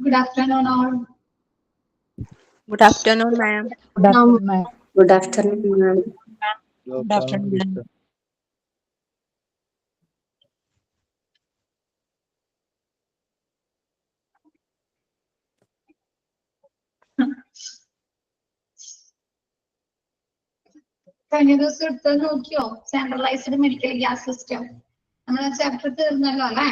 Good afternoon, all. Good afternoon, ma'am. Good afternoon, ma'am. Good afternoon, ma'am. Good afternoon, ma'am. കഴിഞ്ഞ ദിവസം എടുത്ത് നോക്കിയോ centralised medical gas system? നമ്മളെ chapter തീർന്നല്ലോ അല്ലെ?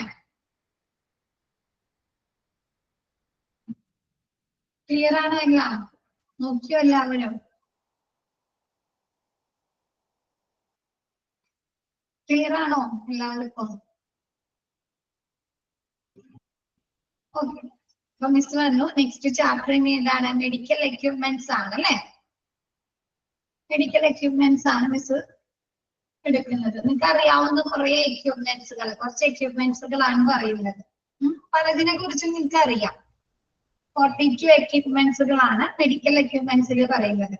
ക്ലിയർ ആണോ എല്ലാം? നോക്കിയോ എല്ലാവരും? ക്ലിയർ ആണോ എല്ലാവർക്കും? ഓക്കെ, അപ്പൊ മിസ് പറഞ്ഞു നെക്സ്റ്റ് ചാപ്റ്റർ ഇനി എന്താണ്? മെഡിക്കൽ എക്യുപ്മെന്റ്സ് ആണ് അല്ലെ? മെഡിക്കൽ എക്യുപ്മെന്റ്സ് ആണ് മിസ് എടുക്കുന്നത്. നിങ്ങൾക്ക് അറിയാവുന്ന കുറെ എക്യുപ്മെന്റ്സുകൾ, കുറച്ച് എക്യുപ്മെന്റ്സുകളാണ് പറയുന്നത്. പലതിനെ കുറിച്ച് നിങ്ങൾക്ക് അറിയാം. 42 എക്യുപ്മെന്റ്സുകളാണ് മെഡിക്കൽ എക്യുപ്മെന്റ്സിൽ പറയുന്നത്.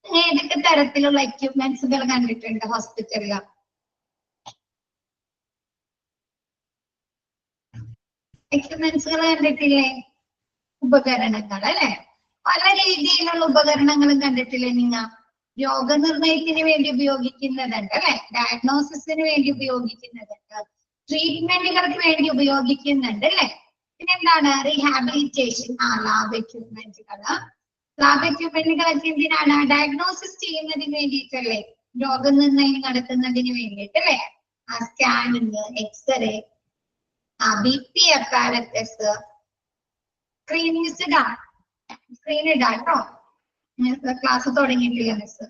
ഏതൊക്കെ തരത്തിലുള്ള എക്യുപ്മെന്റ്സുകൾ കണ്ടിട്ടുണ്ട് ഹോസ്പിറ്റലിൽ? എക്യുപ്മെന്റ്സുകൾ കണ്ടിട്ടില്ലേ? ഉപകരണങ്ങൾ അല്ലെ? പല രീതിയിലുള്ള ഉപകരണങ്ങളും കണ്ടിട്ടില്ലേ നിങ്ങൾ? രോഗനിർണയത്തിന് വേണ്ടി ഉപയോഗിക്കുന്നതുണ്ട് അല്ലെ? ഡയഗ്നോസിസിന് വേണ്ടി ഉപയോഗിക്കുന്നതുണ്ട്, ട്രീറ്റ്മെന്റുകൾക്ക് വേണ്ടി ഉപയോഗിക്കുന്നുണ്ട് അല്ലെ? പിന്നെന്താണ്? റീഹാബിലിറ്റേഷൻ, ലാബ് എക്യുപ്മെന്റുകള്. ലാബ് എക്യുപ്മെന്റുകളൊക്കെ എന്തിനാണ്? ഡയഗ്നോസിസ് ചെയ്യുന്നതിന് വേണ്ടിയിട്ടല്ലേ? രോഗനിർണയം നടത്തുന്നതിന് വേണ്ടിയിട്ട് അല്ലെ? Scanning, X ray, BP apparatus. Screen ഇടാം കേട്ടോ. ക്ലാസ് തുടങ്ങിയിട്ടില്ല മിസ്.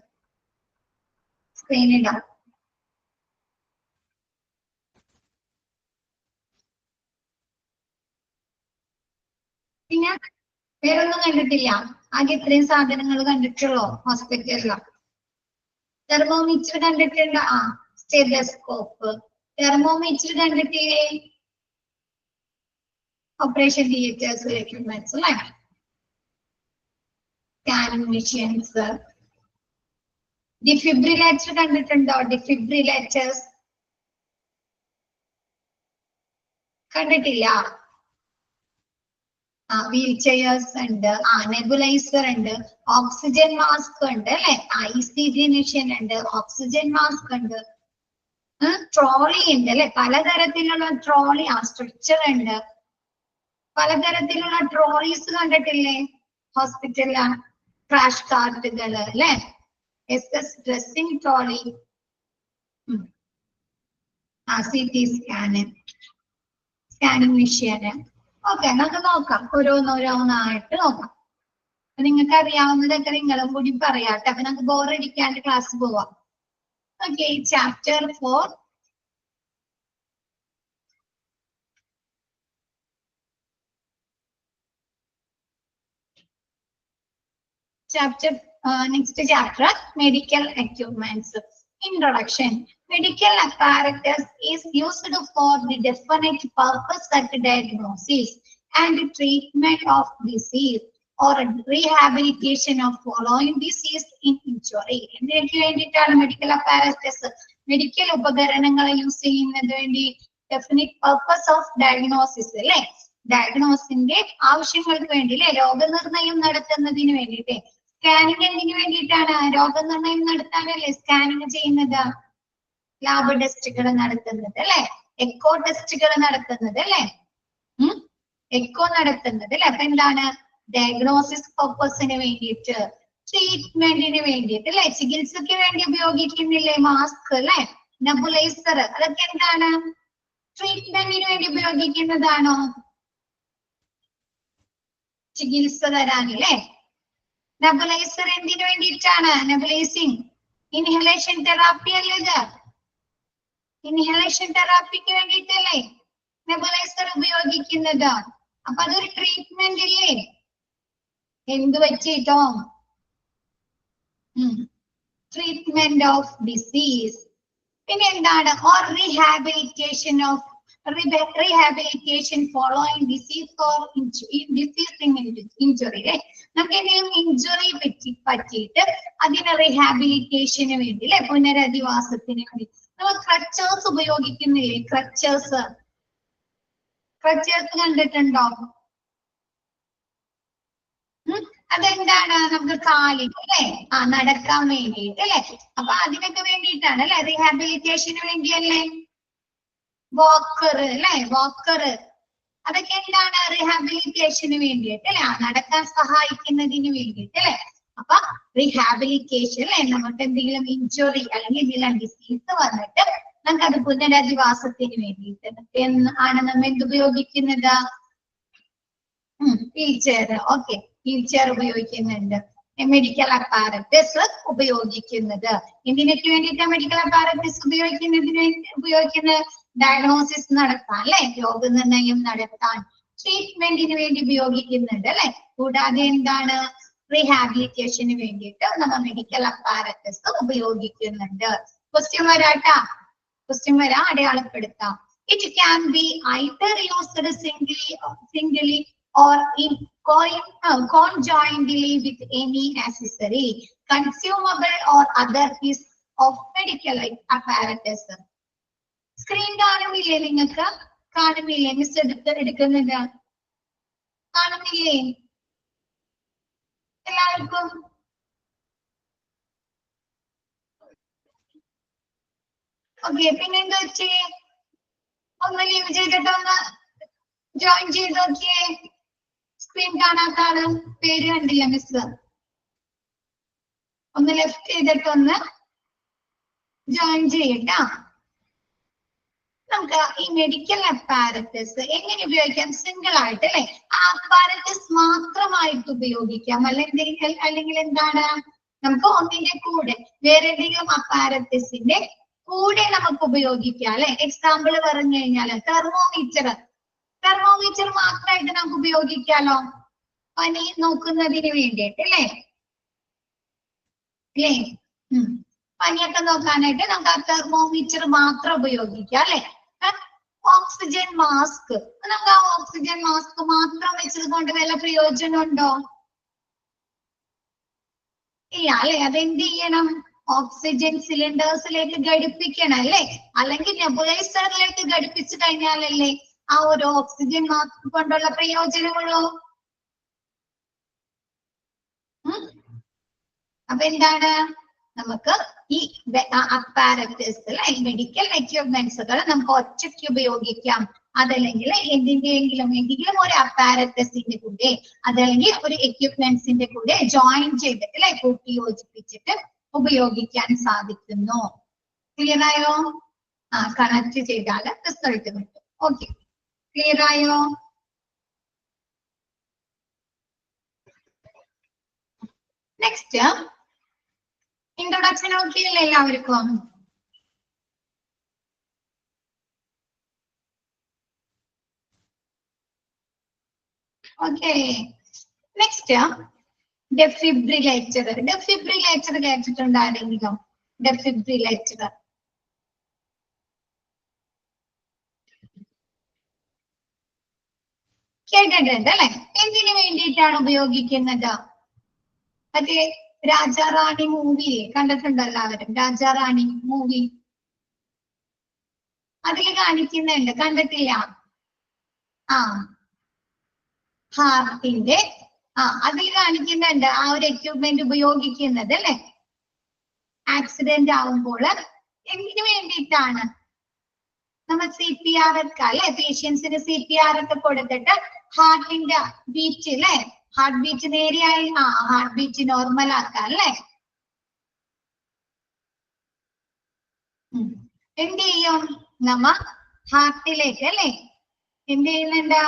സ്ക്രീൻ ഇടാം. പിന്നെ വേറൊന്നും കണ്ടിട്ടില്ല? ആകെ ഇത്രയും സാധനങ്ങൾ കണ്ടിട്ടുള്ളൂ ഹോസ്പിറ്റലിൽ. തെർമോമീറ്റർ കണ്ടിട്ടുണ്ട്. സ്റ്റെതസ്കോപ്പ്. തെർമോമീറ്റർ കണ്ടിട്ടില്ലേ? ഓപ്പറേഷൻ തിയേറ്റേഴ്സ് എക്യുപ്മെന്റ്സ് അല്ലെ? Scanning machines. ഡിഫിബ്രിലേറ്റർ കണ്ടിട്ടുണ്ടോ? ഡിഫിബ്രിലേറ്റേഴ്സ് കണ്ടിട്ടില്ല? വീൽ ചെയേഴ്സ് ഉണ്ട്, നെബുലൈസർ ഉണ്ട്, ഓക്സിജൻ മാസ്ക് ഉണ്ട് അല്ലെ? ECG മെഷീൻ ഉണ്ട്, ഓക്സിജൻ മാസ്ക് ഉണ്ട്, ട്രോളി ഉണ്ട് അല്ലെ? പലതരത്തിലുള്ള ട്രോളി, സ്ട്രെച്ചർ ഉണ്ട്. പലതരത്തിലുള്ള ട്രോളീസ് കണ്ടിട്ടില്ലേ ഹോസ്പിറ്റലില്? ക്രാഷ് കാർട്ടുകൾ അല്ലെ? SS dressing trolley, CT scanning machine. Okay, നമുക്ക് നോക്കാം, ഓരോന്നോരോന്നായിട്ട് നോക്കാം. നിങ്ങൾക്ക് അറിയാവുന്നതൊക്കെ നിങ്ങളും കൂടി പറയാട്ടെ. അപ്പൊ നമുക്ക് ബോറടിക്കാണ്ട് ക്ലാസ് പോവാം. Okay, chapter 4. Next chapter, medical equipments. Introduction. Medical apparatus is used for the definite purpose at diagnosis and treatment of disease or rehabilitation of following disease in injury. എന്തിനു വേണ്ടിയിട്ടാണ് മെഡിക്കൽ അപ്പാരറ്റസ്, മെഡിക്കൽ ഉപകരണങ്ങൾ use ചെയ്യുന്നത്? വേണ്ടി definite purpose of diagnosis അല്ലെ? ഡയഗ്നോസിന്റെ ആവശ്യങ്ങൾക്ക് വേണ്ടി അല്ലെ? രോഗനിർണയം നടത്തുന്നതിന് വേണ്ടിയിട്ട്. സ്കാനിങ് എന്തിനു വേണ്ടിയിട്ടാണ്? രോഗനിർണയം നടത്താനല്ലേ സ്കാനിങ് ചെയ്യുന്നത്? ലാബ് ടെസ്റ്റുകൾ നടത്തുന്നത് അല്ലെ? എക്കോ ടെസ്റ്റുകൾ നടത്തുന്നത് അല്ലെ? എക്കോ നടത്തുന്നത് അല്ലെ? അപ്പൊ എന്താണ്? ഡയഗ്നോസിസ് പർപ്പസിന് വേണ്ടിയിട്ട്, ട്രീറ്റ്മെന്റിന് വേണ്ടിയിട്ട് അല്ലെ? ചികിത്സക്ക് വേണ്ടി ഉപയോഗിക്കുന്നില്ലേ മാസ്ക് അല്ലെ? നെബുലൈസർ, അതൊക്കെ എന്താണ്? ട്രീറ്റ്മെന്റിന് വേണ്ടി ഉപയോഗിക്കുന്നതാണോ? ചികിത്സ തരാനല്ലേ? നെബുലൈസർ എന്തിനു വേണ്ടിയിട്ടാണ്? നെബുലൈസിങ്, ഇൻഹലേഷൻ തെറാപ്പി അല്ലേ ഇത്? ഇൻഹലേഷൻ തെറാപ്പിക്ക് വേണ്ടിയിട്ടല്ലേ നെബുലൈസർ ഉപയോഗിക്കുന്നത്? അപ്പൊ അതൊരു ട്രീറ്റ്മെന്റ് ഇല്ലേ? എന്ത് പറ്റിട്ടോ? Treatment of disease. പിന്നെ എന്താണ്? Or rehabilitation of following disease or injury. നമുക്ക് എന്തെങ്കിലും ഇഞ്ചുറി പറ്റിയിട്ട് അതിന് റീഹാബിലിറ്റേഷന് വേണ്ടി അല്ലെ? പുനരധിവാസത്തിന് വേണ്ടി നമ്മൾ ക്രച്ചേഴ്സ് ഉപയോഗിക്കുന്നില്ലേ? ക്രച്ചേഴ്സ് ക്രച്ചേഴ്സ് കണ്ടിട്ടുണ്ടോ? അതെന്താണ്? നമുക്ക് കാലിന് അല്ലെ നടക്കാൻ വേണ്ടിയിട്ട് അല്ലെ. അപ്പൊ അതിനൊക്കെ വേണ്ടിയിട്ടാണ് അല്ലെ, റീഹാബിലിറ്റേഷന് വേണ്ടിയല്ലേ വാക്കർ അല്ലെ, വാക്കർ. അതൊക്കെ എന്താണ്? റീഹാബിലിറ്റേഷന് വേണ്ടിയിട്ട് അല്ലെ, നടക്കാൻ സഹായിക്കുന്നതിന് വേണ്ടിയിട്ട് അല്ലെ. അപ്പൊ റീഹാബിലിറ്റേഷൻ അല്ലെ, നമുക്ക് എന്തെങ്കിലും ഇഞ്ചുറി അല്ലെങ്കിൽ എന്തെങ്കിലും ഡിസീസ് വന്നിട്ട് നമുക്ക് അത് പുനരധിവാസത്തിന് വേണ്ടിയിട്ട് ആണ് നമ്മൾ എന്തുപയോഗിക്കുന്നത്? Wheelchair. Okay, wheelchair ഉപയോഗിക്കുന്നുണ്ട്. മെഡിക്കൽ അപ്പാരറ്റസ് ഉപയോഗിക്കുന്നത് എന്തിനൊക്കെ വേണ്ടിയിട്ടാണ്? മെഡിക്കൽ അപ്പാരറ്റസ് ഉപയോഗിക്കുന്നത് ഡയഗ്നോസിസ് നടത്താൻ അല്ലെ, രോഗനിർണയം നടത്താൻ, ട്രീറ്റ്മെന്റിന് വേണ്ടി ഉപയോഗിക്കുന്നുണ്ട് അല്ലെ. കൂടാതെ എന്താണ്? റീഹാബിലിറ്റേഷന് വേണ്ടിയിട്ട് നമ്മൾ മെഡിക്കൽ അപ്പാരറ്റസ് ഉപയോഗിക്കുന്നുണ്ട്. ക്വസ്റ്റ്യൻ വരാട്ടാ, ക്വസ്റ്റ്യൻ വരാ, അടയാളപ്പെടുത്താം. It can be either used singly or in conjointly with any accessory, consumable or other piece of medical apparatus. Screen കാണുന്നില്ലേ നിങ്ങൾക്ക്? കാണുന്നില്ലേ? മിസ് എടുക്കുന്നത് കാണുന്നില്ലേ എല്ലാവർക്കും? ഓക്കെ, പിന്നെന്താ വെച്ചേ? ഒന്ന് ലീവ് ചെയ്തിട്ട് ഒന്ന് ജോയിൻ ചെയ്ത് നോക്കിയേ. സ്ക്രീൻ കാണാത്ത ആള് പേര് കണ്ടില്ല മിസ്. ഒന്ന് ലെഫ്റ്റ് ചെയ്തിട്ട് ഒന്ന് ജോയിൻ ചെയ്യട്ടാ. നമുക്ക് ഈ മെഡിക്കൽ അപ്പാരറ്റസ് എങ്ങനെ ഉപയോഗിക്കാം? സിംഗിൾ ആയിട്ട് അല്ലെ, ആ അപ്പാരറ്റസ് മാത്രമായിട്ട് ഉപയോഗിക്കാം. അല്ലെങ്കിൽ എന്താണ്? നമുക്ക് ഒന്നിന്റെ കൂടെ വേറെ എന്തെങ്കിലും അപ്പാരറ്റസിന്റെ കൂടെ നമുക്ക് ഉപയോഗിക്കാം അല്ലെ. എക്സാമ്പിൾ പറഞ്ഞു കഴിഞ്ഞാൽ തെർമോമീറ്റർ. തെർമോമീറ്റർ മാത്രമായിട്ട് നമുക്ക് ഉപയോഗിക്കാലോ, പനി നോക്കുന്നതിന് വേണ്ടിയിട്ട് അല്ലേ. അല്ലേ, പനിയൊക്കെ നോക്കാനായിട്ട് നമുക്ക് ആ തെർമോമീറ്റർ മാത്രം ഉപയോഗിക്കാം അല്ലെ. ഓക്സിജൻ മാസ്ക്, നമുക്ക് ആ ഓക്സിജൻ മാസ്ക് മാത്രം വെച്ചത് കൊണ്ട് വല്ല പ്രയോജനമുണ്ടോ? ഇല്ല അല്ലെ. അതെന്ത് ചെയ്യണം? ഓക്സിജൻ സിലിണ്ടേഴ്സിലേക്ക് ഘടിപ്പിക്കണം അല്ലെ, അല്ലെങ്കിൽ നെബുലൈസറിലേക്ക് ഘടിപ്പിച്ചു കഴിഞ്ഞാലല്ലേ ആ ഒരു ഓക്സിജൻ മാസ്ക് കൊണ്ടുള്ള പ്രയോജനമുള്ളൂ. അപ്പൊ എന്താണ്? നമുക്ക് ഈ അപ്പാരറ്റസ് അല്ലെ, മെഡിക്കൽ എക്യുപ്മെന്റ്സുകൾ നമുക്ക് ഒറ്റയ്ക്ക് ഉപയോഗിക്കാം. അതല്ലെങ്കിൽ എന്തെങ്കിലും ഒരു അപ്പാരറ്റസിന്റെ കൂടെ, അതല്ലെങ്കിൽ ഒരു എക്യുപ്മെന്റ്സിന്റെ കൂടെ ജോയിൻ ചെയ്തിട്ട് അല്ലെ, കൂട്ടി യോജിപ്പിച്ചിട്ട് ഉപയോഗിക്കാൻ സാധിക്കുന്നു. ക്ലിയർ ആയോ? കണക്ട് ചെയ്താൽ റിസൾട്ട് കിട്ടും. ഓക്കെ, ക്ലിയർ ആയോ? നെക്സ്റ്റ് ഇൻട്രൊഡക്ഷൻ ഓക്കെ അല്ലേ എല്ലാവർക്കും? Okay, next defibrillator. ഡെഫിബ്രിലേറ്റർ കേട്ടിട്ടുണ്ടോ ആരെങ്കിലും? ഡെഫിബ്രിലേറ്റർ കേട്ടിട്ടുണ്ട് അല്ലെ. എന്തിനു വേണ്ടിയിട്ടാണ് ഉപയോഗിക്കുന്നത്? മറ്റേ രാജാറാണി മൂവി കണ്ടിട്ടുണ്ടോ എല്ലാവരും? രാജാറാണി മൂവി അതിൽ കാണിക്കുന്നുണ്ട്, കണ്ടിട്ടില്ല? ഹാർട്ടിന്റെ അതിൽ കാണിക്കുന്നുണ്ട് ആ ഒരു എക്യുപ്മെന്റ് ഉപയോഗിക്കുന്നത് അല്ലെ. ആക്സിഡന്റ് ആവുമ്പോൾ എന്തിനു വേണ്ടിയിട്ടാണ്? നമ്മൾ CPR ഒക്കെ അല്ലെ, പേഷ്യൻസിന് CPR ഒക്കെ കൊടുത്തിട്ട് ഹാർട്ടിന്റെ ബീറ്റ് അല്ലെ, ഹാർട്ട് ബീറ്റ് നേരെയായി ഹാർട്ട് ബീറ്റ് നോർമൽ ആക്കാം അല്ലെ. എന്ത് ചെയ്യും? നമ്മ ഹാർട്ടിലേക്ക് അല്ലെ എന്ത് ചെയ്യുന്നുണ്ട്?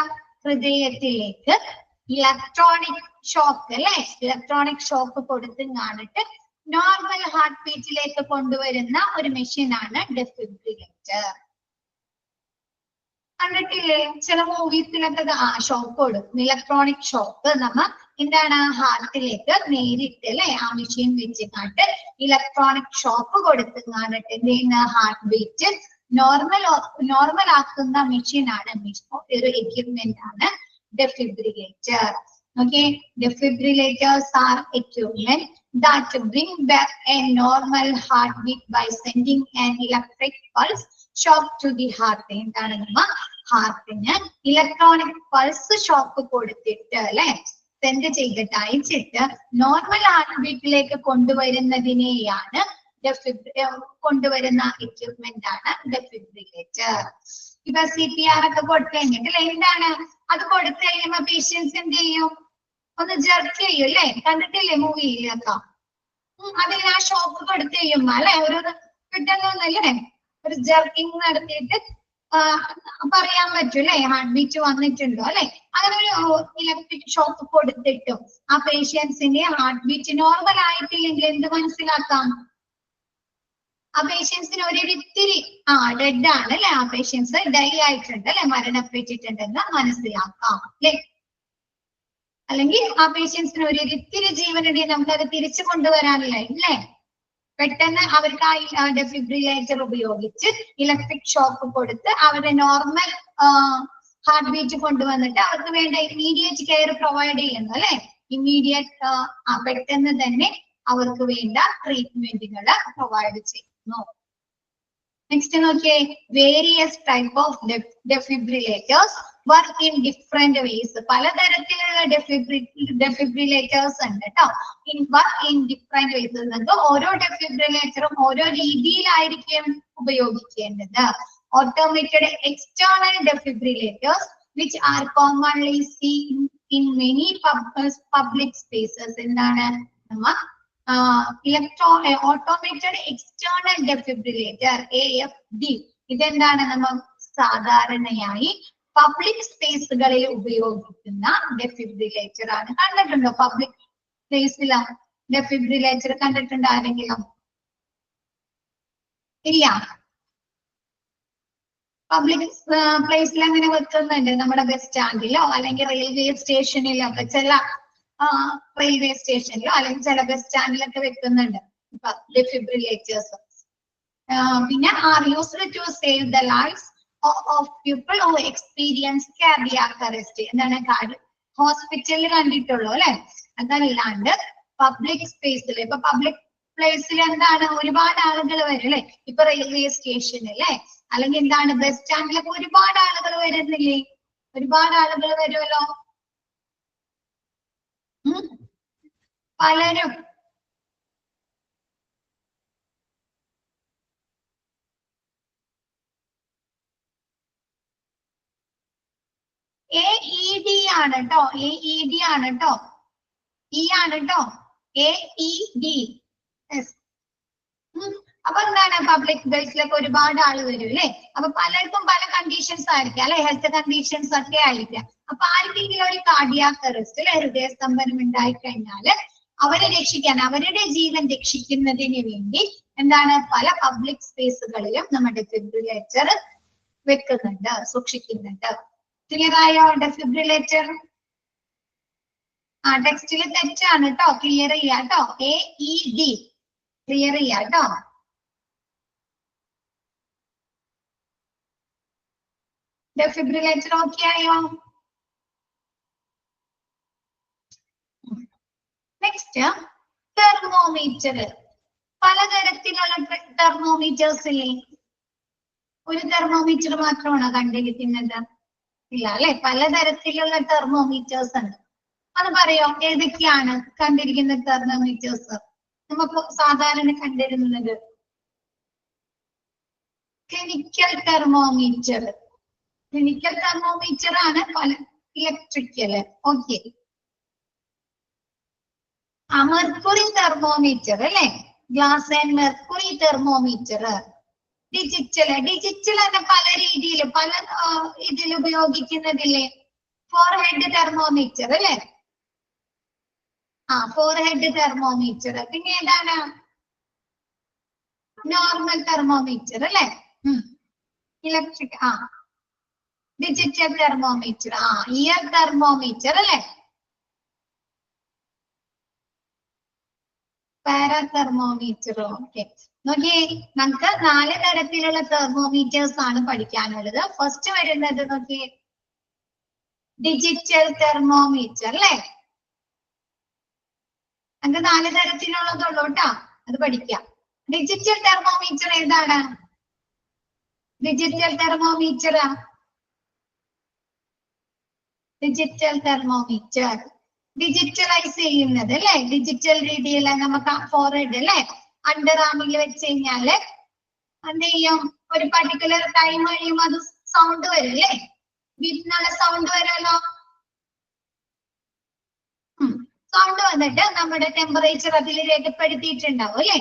ഹൃദയത്തിലേക്ക് ഇലക്ട്രോണിക് ഷോക്ക് അല്ലെ, ഇലക്ട്രോണിക് ഷോക്ക് കൊടുത്തും കാണിട്ട് നോർമൽ ഹാർട്ട് ബീറ്റിലേക്ക് കൊണ്ടുവരുന്ന ഒരു മെഷീനാണ് ഡെഫിബ്രിലേറ്റർ. കണ്ടിട്ടില്ലേ? ചില മൂവീസിലൊക്കെ ഷോക്ക് കൊടുക്കും, ഇലക്ട്രോണിക് ഷോക്ക്. നമ്മ എന്താണ്? ഹാർട്ടിലേക്ക് നേരിട്ട് അല്ലെ ആ മെഷീൻ വെച്ചിട്ട് ഇലക്ട്രോണിക് ഷോക്ക് കൊടുത്തും കാണിട്ട് എന്ത് ചെയ്യുന്ന ഹാർട്ട് ബീറ്റ് നോർമൽ ആക്കുന്ന മെഷീനാണ്, ഒരു എക്യുപ്മെന്റ് ആണ് defibrillator. Okay, defibrillators are equipment that bring back a normal heartbeat by sending an electric pulse shock to the heart. എന്താണ്? നമ്മ ഹാർട്ടിന് ഇലക്ട്രോണിക് പൾസ് ഷോക്ക് കൊടുത്തിട്ട് അല്ലെ സെൻഡ് ചെയ്തിട്ട് അയച്ചിട്ട് നോർമൽ ഹാർട്ട് ബീറ്റിലേക്ക് കൊണ്ടുവരുന്നതിനെയാണ് കൊണ്ടുവരുന്ന എക്യുപ്മെന്റ് ആണ് ഡെഫിബ്രിലേറ്റർ. ഇപ്പൊ CPR ഒക്കെ കൊടുത്തു കഴിഞ്ഞിട്ട് എന്താണ് അത് കൊടുത്തു കഴിയുമ്പോ പേഷ്യൻസ് എന്ത് ചെയ്യും? ഒന്ന് ജെർക്ക് ചെയ്യും അല്ലെ? കണ്ടിട്ടില്ലേ മൂവിയിലൊക്കെ? അതിൽ ആ ഷോക്ക് കൊടുത്തു കഴിയുമ്പോ അല്ലെ ഒരു പെട്ടെന്നൊന്നല്ലേ ഒരു ജെർക്കിങ് നടത്തിയിട്ട് പറയാൻ പറ്റും അല്ലെ ഹാർട്ട് ബീറ്റ് വന്നിട്ടുണ്ടോ അല്ലെ? അങ്ങനെ ഒരു ഇലക്ട്രിക് ഷോക്ക് കൊടുത്തിട്ടും ആ പേഷ്യൻസിന്റെ ഹാർട്ട് ബീറ്റ് നോർമൽ ആയിട്ടില്ലെങ്കിൽ എന്ത് മനസ്സിലാക്കാം? ആ പേഷ്യൻസിന് ഒരിത്തിരി ഡെഡ് ആണ് അല്ലെ? ആ പേഷ്യൻസ് ഡൈ ആയിട്ടുണ്ട് അല്ലെ? മരണപ്പെട്ടിട്ടുണ്ടെന്ന് മനസ്സിലാക്കാം അല്ലെ? അല്ലെങ്കിൽ ആ പേഷ്യൻസിന് ഒരിത്തിരി ജീവനുണ്ടെങ്കിൽ നമുക്കത് തിരിച്ചു കൊണ്ടുവരാനില്ല അല്ലേ? പെട്ടെന്ന് അവർക്ക് ആ ഡെഫിബ്രിലേറ്റർ ഉപയോഗിച്ച് ഇലക്ട്രിക് ഷോക്ക് കൊടുത്ത് അവരുടെ നോർമൽ ഹാർട്ട് ബീറ്റ് കൊണ്ടുവന്നിട്ട് അവർക്ക് വേണ്ട ഇമ്മീഡിയറ്റ് കെയർ പ്രൊവൈഡ് ചെയ്യുന്നു അല്ലെ? ഇമ്മീഡിയറ്റ് പെട്ടെന്ന് തന്നെ അവർക്ക് വേണ്ട ട്രീറ്റ്മെന്റുകൾ പ്രൊവൈഡ് ചെയ്യുന്നു. നെക്സ്റ്റ് നോക്കിയേ, various type of defibrillators work in different ways. പലതരത്തിലുള്ള ഡെഫിബ്രിലേറ്റേഴ്സ് ഉണ്ട് കേട്ടോ. Work in different ways. ഓരോ ഡെഫിബ്രിലേറ്ററും ഓരോ രീതിയിലായിരിക്കും ഉപയോഗിക്കേണ്ടത്. Automated external defibrillators which are commonly seen in many public spaces. എന്താണ് ഓട്ടോമേറ്റഡ് എക്സ്റ്റേണൽ ഡെഫിബ്രിലേറ്റർ AFD. ഇതെന്താണ് നമ്മൾ സാധാരണയായി പബ്ലിക് സ്പേസുകളിൽ ഉപയോഗിക്കുന്ന ഡെഫിബ്രിലേറ്റർ ആണ്. കണ്ടിട്ടുണ്ടോ പബ്ലിക് സ്പേസിൽ ഡെഫിബ്രിലേറ്റർ? കണ്ടിട്ടുണ്ടോ ആരെങ്കിലും? ഇല്ല. പബ്ലിക് പ്ലേസിൽ അങ്ങനെ വെക്കുന്നുണ്ട്. നമ്മുടെ ബസ് സ്റ്റാൻഡിലോ അല്ലെങ്കിൽ റെയിൽവേ സ്റ്റേഷനിലോ ഒക്കെ, ചില റെയിൽവേ സ്റ്റേഷനിലോ അല്ലെങ്കിൽ ചില ബസ് സ്റ്റാൻഡിലൊക്കെ വെക്കുന്നുണ്ട് ഡെഫിബ്രിലേറ്റേഴ്സ്. പിന്നെ are used to save the lives of people who experience cardiac arrest. എന്താണ് ഹോസ്പിറ്റലിൽ കണ്ടിട്ടുള്ളൂ അല്ലെ? അതല്ലാണ്ട് പബ്ലിക് സ്പേസിൽ, ഇപ്പൊ പബ്ലിക് പ്ലേസിൽ എന്താണ് ഒരുപാട് ആളുകൾ വരും അല്ലെ? ഇപ്പൊ റെയിൽവേ സ്റ്റേഷനിലെ അല്ലെങ്കിൽ എന്താണ് ബസ് സ്റ്റാൻഡിലൊക്കെ ഒരുപാട് ആളുകൾ വരുന്നില്ലേ? ഒരുപാട് ആളുകൾ വരുമല്ലോ. പലരും AED ആണ് കേട്ടോ. AED ആണ് കേട്ടോ. E ആണ് കേട്ടോ. AED. അപ്പൊ എന്താണ് പബ്ലിക് പ്ലേസിലൊക്കെ ഒരുപാട് ആള് വരും അല്ലെ? അപ്പൊ പലർക്കും പല കണ്ടീഷൻസ് ആയിരിക്കാം അല്ലെ? ഹെൽത്ത് കണ്ടീഷൻസ് ഒക്കെ ആയിരിക്കാം. അപ്പൊ ആർക്കെങ്കിലും ഒരു കാർഡിയാക് അറസ്റ്റ് അല്ലെ, ഹൃദയസ്തംഭനം ഉണ്ടായി കഴിഞ്ഞാല് അവരെ രക്ഷിക്കാൻ, അവരുടെ ജീവൻ രക്ഷിക്കുന്നതിന് വേണ്ടി എന്താണ് പല പബ്ലിക് സ്പേസുകളിലും നമ്മുടെ ഡെഫിബ്രിലേറ്റർ വെക്കുന്നുണ്ട്, സൂക്ഷിക്കുന്നുണ്ട്. ക്ലിയർ ആയോ ഡെഫിബ്രിലേറ്റർ? ടെക്സ്റ്റില് തെറ്റാണ് കേട്ടോ. ക്ലിയർ ചെയ്യാം കേട്ടോ. AED ക്ലിയർ ചെയ്യാം കേട്ടോ. ഡെഫിബ്രിലേറ്റർ ഓക്കെ ആയോ? Next thermometer. പലതരത്തിലുള്ള തെർമോമീറ്റേഴ്സ് ഇല്ലേ? ഒരു തെർമോമീറ്റർ മാത്രമാണോ കണ്ടിരിക്കുന്നത്? ഇല്ല അല്ലെ? പലതരത്തിലുള്ള തെർമോമീറ്റേഴ്സ് ഉണ്ട്. അത് പറയോ ഏതൊക്കെയാണ് കണ്ടിരിക്കുന്ന തെർമോമീറ്റേഴ്സ്? നമുക്ക് സാധാരണ കണ്ടിരുന്നത് ക്ലിനിക്കൽ തെർമോമീറ്റർ. ക്ലിനിക്കൽ തെർമോമീറ്റർ ആണ് പല ഇലക്ട്രിക്കൽ. ഓക്കെ. മെർക്കുറി തെർമോമീറ്റർ അല്ലെ? Glass and mercury thermometer. Digital തന്നെ പല രീതിയിൽ പല ഇതിൽ ഉപയോഗിക്കുന്നതില്ലേ? ഫോർ ഹെഡ് തെർമോമീറ്റർ അല്ലെ? Forehead thermometer. പിന്നെ ഏതാണ്? നോർമൽ തെർമോമീറ്റർ അല്ലെ? Electric. Digital thermometer. Ear thermometer അല്ലെ? പാരാ തെർമോമീറ്റർ. ഓക്കെ. നോക്കിയേ, നമുക്ക് 4 തരത്തിലുള്ള തെർമോമീറ്റേഴ്സ് ആണ് പഠിക്കാനുള്ളത്. ഫസ്റ്റ് വരുന്നത് നോക്കിയേ, ഡിജിറ്റൽ തെർമോമീറ്റർ അല്ലെ? നമുക്ക് 4 തരത്തിലുള്ളതുള്ളൂ കേട്ടോ. അത് പഠിക്കാം. ഡിജിറ്റൽ തെർമോമീറ്റർ ഏതാണ്? Digital thermometer digital thermometer. Digitalise ചെയ്യുന്നത് അല്ലെ, ഡിജിറ്റൽ രീതിയിൽ നമുക്ക് ഫോർവേഡ് അല്ലെ അണ്ടർ ആമിൽ വെച്ച് കഴിഞ്ഞാല് എന്ത് ചെയ്യും, ഒരു പർട്ടിക്കുലർ ടൈം കഴിയുമ്പോൾ അത് സൗണ്ട് വരും അല്ലേ, വീട്ടിനുള്ള സൗണ്ട് വരുമല്ലോ. സൗണ്ട് വന്നിട്ട് നമ്മുടെ ടെമ്പറേച്ചർ അതിൽ രേഖപ്പെടുത്തിയിട്ടുണ്ടാവും അല്ലേ,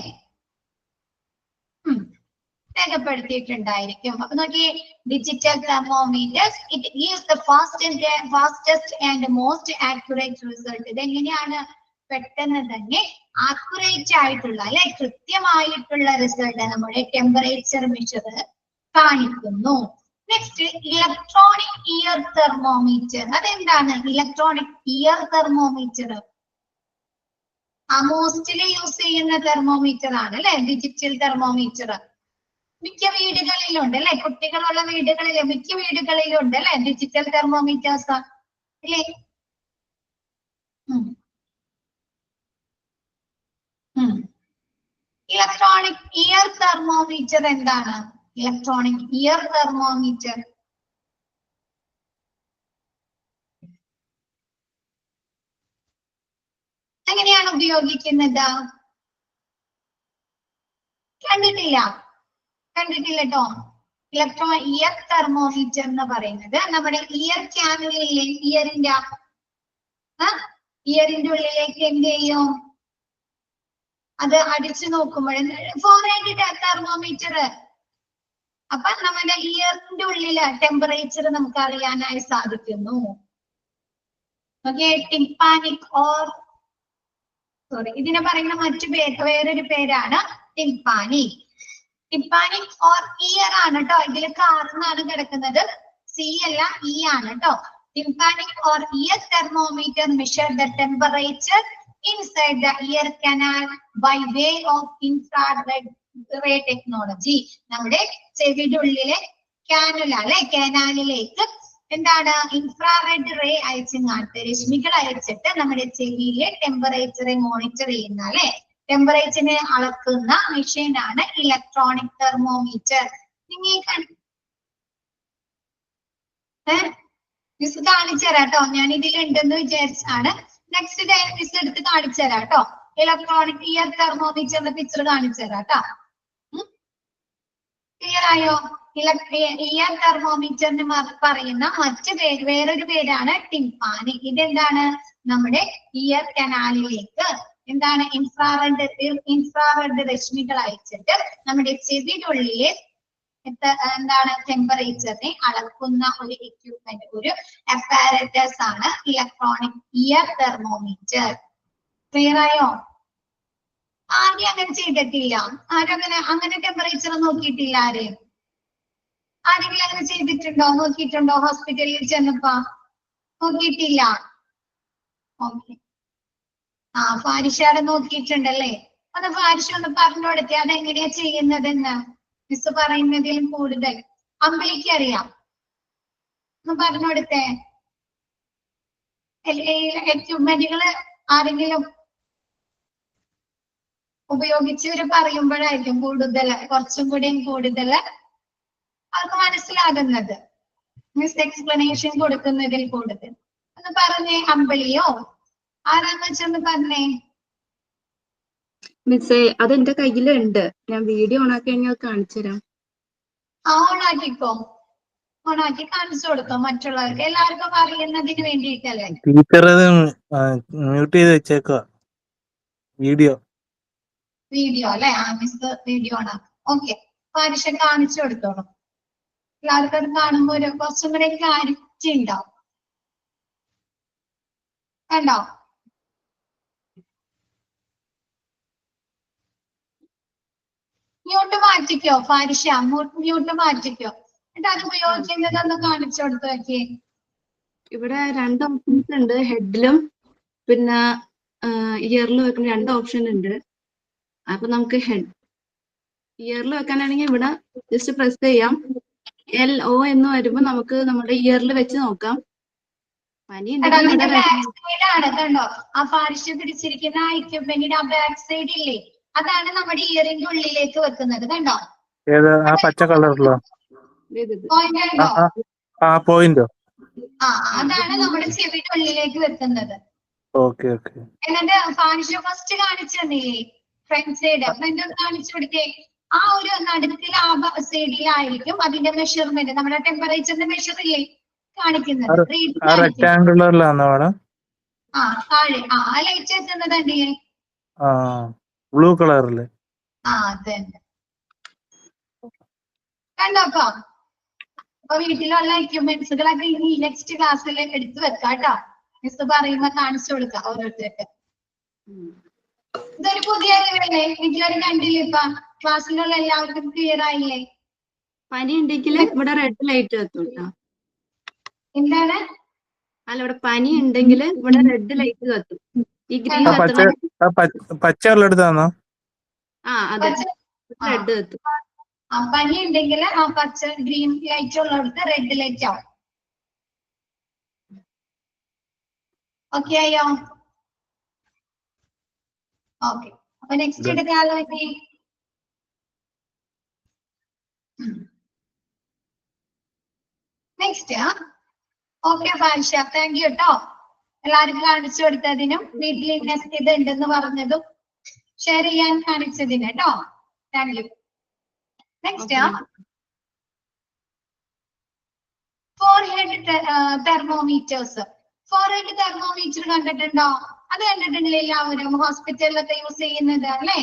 രേഖപ്പെടുത്തിയിട്ടുണ്ടായിരിക്കും. അപ്പൊ നോക്കിയേ, digital thermometers it is the fastest and most accurate result. ഇതെങ്ങനെയാണ് പെട്ടെന്ന് തന്നെ ആക്യുറേറ്റ് ആയിട്ടുള്ള അല്ലെ കൃത്യമായിട്ടുള്ള റിസൾട്ട് നമ്മുടെ ടെമ്പറേച്ചർ മെഷർ കാണിക്കുന്നു. Next electronic ear thermometer. അതെന്താണ് electronic ear thermometer? Mostly use ചെയ്യുന്ന തെർമോമീറ്റർ ആണ് അല്ലെ ഡിജിറ്റൽ തെർമോമീറ്റർ. മിക്ക വീടുകളിലുണ്ട് അല്ലെ, കുട്ടികളുള്ള വീടുകളിൽ മിക്ക വീടുകളിലുണ്ട് അല്ലെ ഡിജിറ്റൽ തെർമോമീറ്റേഴ്സ് അല്ലേ. ഇലക്ട്രോണിക് ഇയർ തെർമോമീറ്റർ എന്താണ്? ഇലക്ട്രോണിക് ഇയർ തെർമോമീറ്റർ എങ്ങനെയാണ് ഉപയോഗിക്കുന്നത്? കണ്ടിട്ടില്ല ട്ടോ. ഇലക്ട്രോണിക് ഇയർ തെർമോമീറ്റർ എന്ന് പറയുന്നത് നമ്മുടെ ഇയർ ക്യാനുലയിലെ ഇയറിന്റെ ഉള്ളിലേക്ക് എന്ത് ചെയ്യും, അത് അടിച്ചു നോക്കുമ്പോൾ ഫോർവേഡ് തെർമോമീറ്റർ. അപ്പൊ നമ്മുടെ ഇയറിന്റെ ഉള്ളിലെ ടെമ്പറേച്ചർ നമുക്ക് അറിയാനായി സാധിക്കുന്നു. ടിംപാനിക് ഓർ ഇതിനെ പറയുന്ന വേറൊരു പേരാണ് ടിംപാനിക്. ടിംപാനിക് ഓർ ഇയർ ആണ് കേട്ടോ. ഇതിൽ കാർന്നാണ് കിടക്കുന്നത്, സി അല്ല ഇ ആണ് കേട്ടോ. Tympanic or ear thermometer measure the temperature inside the ear canal by way of infrared ray technology. നമ്മുടെ ചെവിയുടെ ഉള്ളിലെ കാനുല അല്ലെ കാനാലിലേക്ക് എന്താണ് ഇൻഫ്രാറെഡ് റേ അയച്ചങ്ങാട്ട് രശ്മികൾ അയച്ചിട്ട് നമ്മുടെ ചെവിയിലെ ടെമ്പറേച്ചറെ മോണിറ്റർ ചെയ്യുന്ന അല്ലെ ടെമ്പറേച്ചറിനെ അളക്കുന്ന മെഷീൻ ആണ് ഇലക്ട്രോണിക് തെർമോമീറ്റർ. നിങ്ങൾക്ക് മിസ് കാണിച്ചു തരാം കേട്ടോ, ഞാൻ ഇതിലുണ്ടെന്ന് വിചാരിച്ചാണ്. നെക്സ്റ്റ് ഡേ മിസ് എടുത്ത് കാണിച്ചു തരാം കേട്ടോ. ഇലക്ട്രോണിക് ഇയർ തെർമോമീറ്ററിന്റെ പിക്ചർ കാണിച്ചു തരാം കേട്ടോ. ക്ലിയർ ആയോ? ഇയർ തെർമോമീറ്ററിന് പറയുന്ന വേറൊരു പേരാണ് ടിംപാനിക്. ഇതെന്താണ് നമ്മുടെ ഇയർ കനാലിലേക്ക് എന്താണ് ഇൻഫ്രാറെഡ് രശ്മികൾ അയച്ചിട്ട് നമ്മുടെ ചെവിയുടെ ഉള്ളിലെ എന്താണ് ടെമ്പറേച്ചറിനെ അളക്കുന്ന ഒരു എക്യുപ്മെന്റ്, ഒരു അപ്പാരറ്റസ് ആണ് ഇലക്ട്രോണിക് ഇയർ തെർമോമീറ്റർ. ക്ലിയർ ആയോ? ആരും അങ്ങനെ ചെയ്തിട്ടില്ല, ആരും അങ്ങനെ ടെമ്പറേച്ചർ നോക്കിയിട്ടില്ല. ആരെങ്കിലും അങ്ങനെ ചെയ്തിട്ടുണ്ടോ, നോക്കിയിട്ടുണ്ടോ? ഹോസ്പിറ്റലിൽ ചെന്നപ്പോ നോക്കിയിട്ടില്ല. ഓക്കെ, ഫാരിഷാടെ നോക്കിയിട്ടുണ്ടല്ലേ? ഒന്ന് ഫാരിഷ ഒന്ന് പറഞ്ഞു കൊടുത്തേ അതെങ്ങനെയാ ചെയ്യുന്നതെന്ന്. മിസ് പറയുന്നതിലും കൂടുതൽ അമ്പലിക്ക് അറിയാം, ഒന്ന് പറഞ്ഞു കൊടുത്തേ. എക്യുപ്മെന്റുകൾ ആരെങ്കിലും ഉപയോഗിച്ചവര് പറയുമ്പോഴായിരിക്കും കുറച്ചും കൂടിയും കൂടുതൽ അവർക്ക് മനസ്സിലാകുന്നത്. മിസ് എക്സ്പ്ലനേഷൻ കൊടുക്കുന്നതിൽ കൂടുതൽ ഒന്ന് പറഞ്ഞേ. അമ്പലിയോ ആരാന്ന് വെച്ചൊന്ന് പറഞ്ഞേ. മിസ്സേ അതെന്റെ കയ്യിലുണ്ട്, ഞാൻ വീഡിയോ ഓണാക്കി കഴിഞ്ഞാൽ കാണിച്ചു തരാം. ഓണാക്കിക്കോ, ഓണാക്കി കാണിച്ചു കൊടുത്തോ മറ്റുള്ളവർക്ക്, എല്ലാവർക്കും അറിയുന്നതിന് വേണ്ടിയിട്ടല്ലേ. ടീച്ചർ മ്യൂട്ട് ചെയ്ത് വെച്ചേക്കുക വീഡിയോ അല്ലെ? മിസ് വീഡിയോ ഓണാക്കി. ഓക്കെ, പരീക്ഷ കാണിച്ചു കൊടുത്തോളൂ. എല്ലാവർക്കും അത് കാണുമ്പോ കുറച്ചും കൂടെ ക്ലാരിറ്റി ഉണ്ടാവും. കണ്ടോ? മ്യൂട്ട് മാറ്റിക്കോ ഫാരിഷ, മ്യൂട്ട് മാറ്റിക്കോ. എന്നിട്ട് അത് ഉപയോഗിക്കുന്നതൊന്ന് കാണിച്ചു കൊടുത്തു നോക്കിയേ. ഇവിടെ രണ്ട് ഓപ്ഷൻസ് ഉണ്ട്, ഹെഡിലും പിന്നെ ഇയറിലും വെക്കുന്ന രണ്ട് ഓപ്ഷൻ ഉണ്ട്. അപ്പൊ നമുക്ക് ഇയറിൽ വെക്കാനാണെങ്കിൽ ഇവിടെ ജസ്റ്റ് പ്രസ് ചെയ്യാം. LO എന്ന് വരുമ്പോ നമുക്ക് നമ്മുടെ ഇയറിൽ വെച്ച് നോക്കാം. പനി കണ്ടോ ആ ഫാരിഷ പിടിച്ചിരിക്കുന്ന ആ എക്യുപ്മെന്റിന്റെ ആ ബാക്ക് സൈഡ് ഇല്ലേ, അതാണ് നമ്മുടെ ഇയറിന്റെ ഉള്ളിലേക്ക് വെക്കുന്നത്. കണ്ടോ? പച്ച കളറിലോ? പോയിന്റ് പോയിന്റോ? അതാണ് നമ്മുടെ ചെവിയുടെ ഉള്ളിലേക്ക് വെക്കുന്നത്. Okay okay. എന്നിട്ട് ഫാൻഷ ഫസ്റ്റ് കാണിച്ചു തന്നില്ലേ ഫ്രണ്ട് സൈഡ്, ഫ്രണ്ട് കാണിച്ചു കൊടുത്തേ. ആ ഒരു നടുക്കിൽ ആ സൈഡിലായിരിക്കും അതിന്റെ മെഷർമെന്റ്, നമ്മുടെ ടെമ്പറേച്ചറിന്റെ മെഷർ ഇല്ലേ കാണിക്കുന്നത്. റെക്ടാങ്കുലറിലാണോ മാഡം? താഴെ ലൈറ്റ് എത്തുന്നത് കണ്ടില്ലേ? ബ്ലൂ കളറില്. അതെ കണ്ടോക്കോ. അപ്പൊ വീട്ടിലുള്ള എക്യുപ്മെന്റ്സുകളൊക്കെ ഇനി നെക്സ്റ്റ് ക്ലാസ്സിൽ എടുത്തു വെക്കാട്ടോ. മിസ് പറയുമ്പോ കാണിച്ചു കൊടുക്കാം ഓരോരുത്തർക്ക്. ഇതൊരു പുതിയ അറിവല്ലേ? വീട്ടിലൊരു കണ്ടില്ലേ? ഇപ്പൊ ക്ലാസ്സിലുള്ള എല്ലാവർക്കും ക്ലിയർ ആയില്ലേ? പനി ഉണ്ടെങ്കിൽ ഇവിടെ റെഡ് ലൈറ്റ് കത്തും കേട്ടോ. എന്താണ്? അല്ല, ഇവിടെ പനി ഉണ്ടെങ്കിൽ ഇവിടെ റെഡ് ലൈറ്റ് കത്തും. ഈ ഗ്രീൻ പച്ച കളറെടുത്താണോ? അതെ, റെഡ് കത്തും. പനി ഉണ്ടെങ്കിൽ ആ പച്ച ഗ്രീൻ ലൈറ്റ് ഉള്ളിടത്ത് റെഡ് ലൈറ്റ് ആവും. ഓക്കെ ആയോ? ഓക്കെ. അപ്പൊ നെക്സ്റ്റ് എടുക്കാലോ. Next okay Fansha, thank you കേട്ടോ. എല്ലാവർക്കും കാണിച്ചു കൊടുത്തതിനും വീട്ടിൽ ഇത് ഉണ്ടെന്ന് പറഞ്ഞതും ഷെയർ ചെയ്യാൻ കാണിച്ചതിന് കേട്ടോ. Thank you. Next forehead thermometers. Forehead thermometer കണ്ടിട്ടുണ്ടോ? അത് കണ്ടിട്ടുണ്ടല്ലോ എല്ലാവരും, ഹോസ്പിറ്റലിലൊക്കെ യൂസ് ചെയ്യുന്നത് അല്ലേ?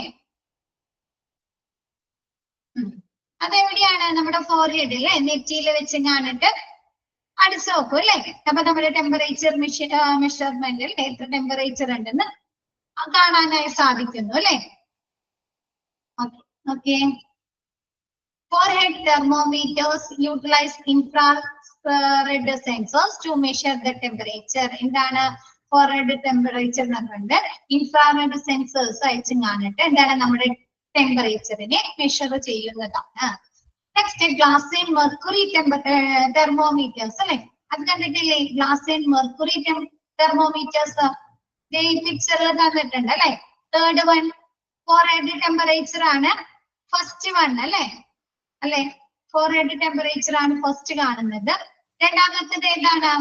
അതെവിടെയാണ്? നമ്മുടെ ഫോർഹെഡ് അല്ലേ, നെറ്റിയിൽ വെച്ച് കാണിട്ട് അടിച്ചു നോക്കും അല്ലേ? അപ്പൊ നമ്മുടെ ടെമ്പറേച്ചർ മെഷർമെന്റിൽ എത്ര ടെമ്പറേച്ചർ ഉണ്ടെന്ന് കാണാനായി സാധിക്കുന്നു അല്ലേ? Okay. Forehead thermometers utilize infrared sensors to measure the temperature. എന്താണ് ഫോർഹെഡ് ടെമ്പറേച്ചർ എന്നുണ്ട്? ഇൻഫ്രാറെഡ് സെൻസേഴ്സ് അയച്ചു കാണിട്ട് എന്താണ് നമ്മുടെ ടെമ്പറേച്ചറിനെ മെഷർ ചെയ്യുന്നതാണ്. Next glass and mercury thermometers അല്ലെ? അത് കണ്ടിട്ടില്ലേ? ഗ്ലാസ് ആൻഡ് മെർക്കുറി തെർമോമീറ്റേഴ്സ് ഈ പിക്ചറിൽ തന്നിട്ടുണ്ട് അല്ലെ? തേർഡ് വൺ ഫോർഹെഡ് ടെമ്പറേച്ചർ ആണ് ഫസ്റ്റ് വൺ അല്ലെ? ഫോർഹെഡ് ടെമ്പറേച്ചർ ആണ് ഫസ്റ്റ് കാണുന്നത്. രണ്ടാമത്തത് ഏതാണ്?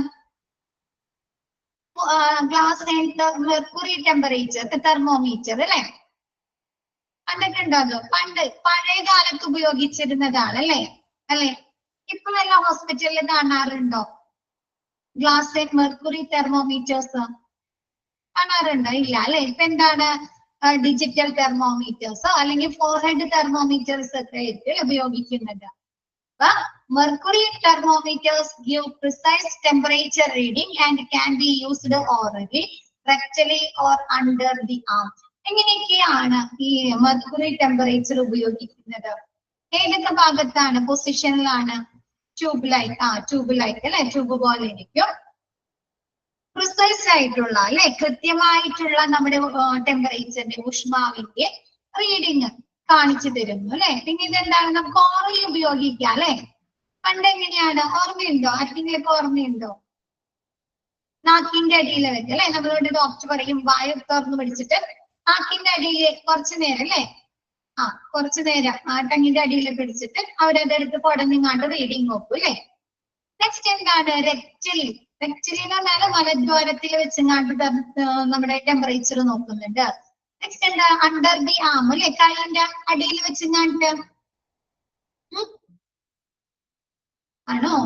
Glass and mercury temperature thermometer അല്ലെ? കണ്ടിട്ടുണ്ടോ? അത് പണ്ട് പഴയ കാലത്ത് ഉപയോഗിച്ചിരുന്നതാണ് അല്ലെ? ഇപ്പൊ എല്ലാ ഹോസ്പിറ്റലിൽ കാണാറുണ്ടോ ഗ്ലാസ് ആൻഡ് മെർക്കുറി തെർമോമീറ്റേഴ്സ്? കാണാറുണ്ടോ? ഇല്ല അല്ലെ? ഇപ്പൊ എന്താണ് ഡിജിറ്റൽ തെർമോമീറ്റേഴ്സ് അല്ലെങ്കിൽ ഫോർഹെഡ് തെർമോമീറ്റേഴ്സ് ഒക്കെ ആയിട്ട് ഉപയോഗിക്കുന്നത്. Mercury thermometers give precise temperature reading and can be used orally, rectally or under the arm. എങ്ങനെയൊക്കെയാണ് ഈ മെർക്കുറി ടെമ്പറേച്ചർ ഉപയോഗിക്കുന്നത്? ഏതൊക്കെ ഭാഗത്താണ്, പൊസിഷനിലാണ്? ട്യൂബ് ലൈറ്റ് അല്ലെ? ട്യൂബ് പോലെ ഇരിക്കും. പ്രിസൈസ് ആയിട്ടുള്ള അല്ലെ, കൃത്യമായിട്ടുള്ള നമ്മുടെ ടെമ്പറേച്ചറിന്റെ ഊഷ്മാവിന്റെ റീഡിങ് കാണിച്ചു തരുന്നു അല്ലെ? പിന്നെ ഇതെന്താണ്? നമുക്ക് ഓറൽ ഉപയോഗിക്കാം അല്ലെ? പണ്ട് എങ്ങനെയാണ്? ഓർമ്മയുണ്ടോ? ആർക്കെങ്കിലും ഓർമ്മയുണ്ടോ? നാക്കിന്റെ അടിയിൽ വെച്ച് അല്ലെ? നമ്മളോട് ഡോക്ടർ പറയും വായ തുറന്ന് പിടിച്ചിട്ട് നാക്കിന്റെ അടിയിൽ കുറച്ചു നേരം അല്ലെ? കുറച്ചു നേരം ടങ്ങിന്റെ അടിയിൽ പിടിച്ചിട്ട് അവരതെടുത്ത് കുടഞ്ഞിങ്ങാണ്ട് റീഡിങ് നോക്കും അല്ലെ? നെക്സ്റ്റ് എന്താണ്? റെക്ടലി എന്ന് പറഞ്ഞാൽ മലദ്വാരത്തിൽ വെച്ചങ്ങാണ്ട് നമ്മുടെ ടെമ്പറേച്ചർ നോക്കുന്നുണ്ട്. നെക്സ്റ്റ് എന്താ? അണ്ടർ ദി ആം അല്ലെ? കൈന്റെ അടിയിൽ വെച്ചങ്ങാണ്ട് ആണോ?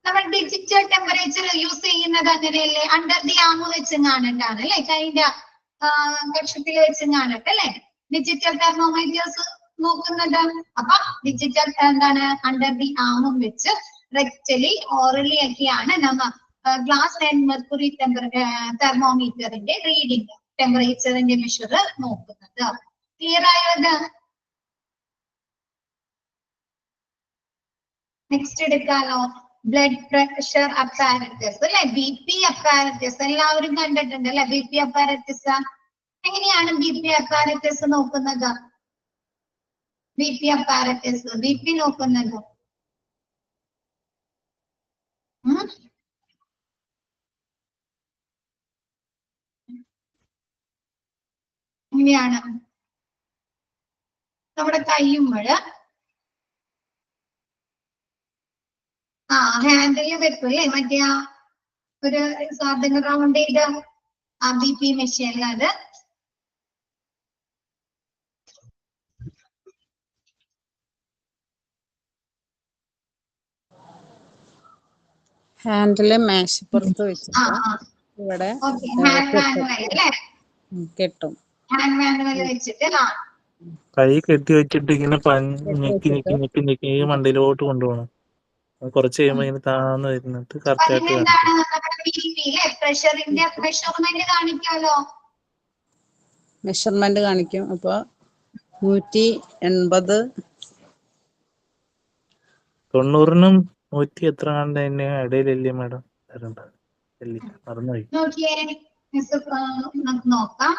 നമ്മൾ ഡിജിറ്റൽ ടെമ്പറേച്ചർ യൂസ് ചെയ്യുന്നത് അങ്ങനെയല്ലേ? അണ്ടർ ദി ആം വെച്ചങ്ങാണ്ടാണ് അല്ലെ? കൈന്റെ കക്ഷത്തിൽ വെച്ചങ്ങാണ്ടിട്ട് അല്ലെ ഡിജിറ്റൽ തെർമോമീറ്റേഴ്സ് നോക്കുന്നത്. അപ്പൊ ഡിജിറ്റൽ എന്താണ്? അണ്ടർ ദി ആമും വെച്ച് റെക്ടലി ഓറലി ഒക്കെയാണ് നമ്മ ഗ്ലാസ് ആൻഡ് മെർക്കുറി തെർമോമീറ്ററിന്റെ റീഡിങ്, ടെമ്പറേച്ചറിന്റെ മെഷർ നോക്കുന്നത്. ക്ലിയർ ആയത്? നെക്സ്റ്റ് എടുക്കാലോ. ബ്ലഡ് പ്രഷർ അപ്പാരറ്റസ് അല്ലെ? BP അപ്പാരറ്റസ് എല്ലാവരും കണ്ടിട്ടുണ്ട് അല്ലെ? BP അപ്പാരറ്റസ് എങ്ങനെയാണ് BP അപ്പാരറ്റസ് നോക്കുന്നത്? BP അപ്പാരറ്റസ് BP നോക്കുന്നത് എങ്ങനെയാണ്? നമ്മുടെ കയ്യുമ്പോൾ ഹാൻഡില് വെക്കും അല്ലേ, മറ്റേ ഒരു സാധനം റൗണ്ട് ചെയ്ത BP മെഷീനിൽ അത് ഹാൻഡില് മേശപ്പുറത്ത് വെച്ചിട്ട് ഇവിടെ കെട്ടും. ഹാൻഡ് മാനുവൽ വെച്ചിട്ട് കൈ കെട്ടി വെച്ചിട്ട് ഇങ്ങനെ ഞെക്കി ഞെക്കി ഞെക്കി ഞെക്കി മണ്ടയിലോട്ട് കൊണ്ടുപോകണം. കുറച്ച് കഴിയുമ്പോ ഇങ്ങനെ താന്ന് വരുന്നിട്ട് കറക്റ്റ് ആയിട്ട് പ്രഷറിന്റെ മെഷർമെന്റ് കാണിക്കാലോ. മെഷർമെന്റ് കാണിക്കും. അപ്പൊ 180 90നും 100 എത്ര കണ്ട തന്നെ ഇടയിലല്ലേ മാഡം മറന്നുപോയി. നോക്കിയേ നമുക്ക് നോക്കാം.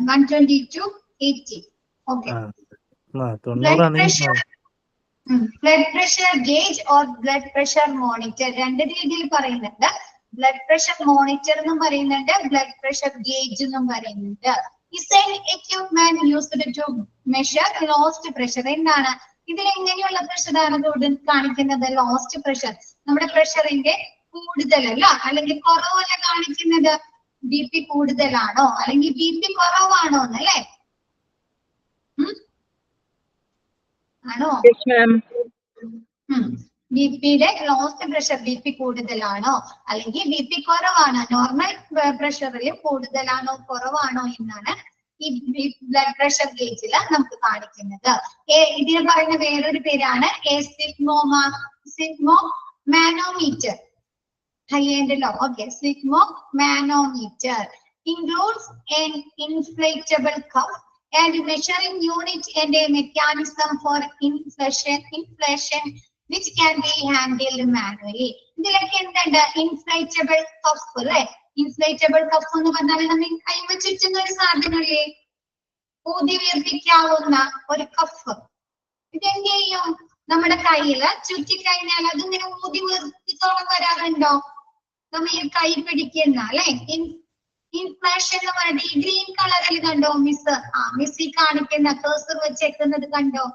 122 80. Okay. Blood pressure gauge or blood pressure monitor രണ്ട് രീതിയിൽ പറയുന്നുണ്ട്. ബ്ലഡ് പ്രഷർ മോണിറ്റർ എന്നും പറയുന്നുണ്ട്, ബ്ലഡ് പ്രഷർ ഗേജ് എന്നും പറയുന്നുണ്ട്. Is an equipment used to measure lost pressure. എന്താണ് ഇതിൽ എങ്ങനെയുള്ള പ്രഷറാണ് കാണിക്കുന്നത്? ലോസ്റ്റ് പ്രഷർ, നമ്മുടെ പ്രഷറിന്റെ കൂടുതലല്ല അല്ലെങ്കിൽ കുറവല്ല കാണിക്കുന്നത്. BP കൂടുതലാണോ അല്ലെങ്കിൽ BP കുറവാണോ എന്നല്ലേ? ആണോ? BPയുടെ ലോസ്റ്റ് പ്രഷർ BP കൂടുതലാണോ അല്ലെങ്കിൽ BP കുറവാണോ, നോർമൽ പ്രഷറിൽ കൂടുതലാണോ കുറവാണോ എന്നാണ് ഈ ബ്ലഡ് പ്രഷർ ഗേജിൽ നമുക്ക് കാണിക്കുന്നത്. ഇതിന് പറയുന്ന വേറൊരു പേരാണ് സിഗ്മോമാനോമീറ്റർ. High and low. Okay, sigmometer includes an inflatable cuff and measuring unit and a mechanism for inflation which can be handled manually. ഇതിലൊക്കെ എന്തുണ്ട്? ഇൻഫ്ലേറ്റബിൾ കഫ് അല്ലേ? ഇൻഫ്ലേറ്റബിൾ കഫ് എന്ന് പറഞ്ഞാൽ നമ്മൾ കൈമ ചുറ്റുന്ന ഒരു സാധനമല്ലേ, ഊതി വീർപ്പിക്കാവുന്ന ഒരു കഫ്. ഇതെന്ത് ചെയ്യും? നമ്മുടെ കയ്യില് ചുറ്റിക്കഴിഞ്ഞാൽ അതിങ്ങനെ ഊതി വീർപ്പിച്ചോളം വരാറുണ്ടോ? നമ്മൾ ഈ കൈ പിടിക്കുന്ന അല്ലെ, ഇൻഫ്ലേഷൻ എന്ന് പറഞ്ഞിട്ട് ഈ ഗ്രീൻ കളറിൽ കണ്ടോ മിസ്? മിസ് കാണിക്കുന്ന കേഴ്സർ വെച്ചേക്കുന്നത് കണ്ടോ?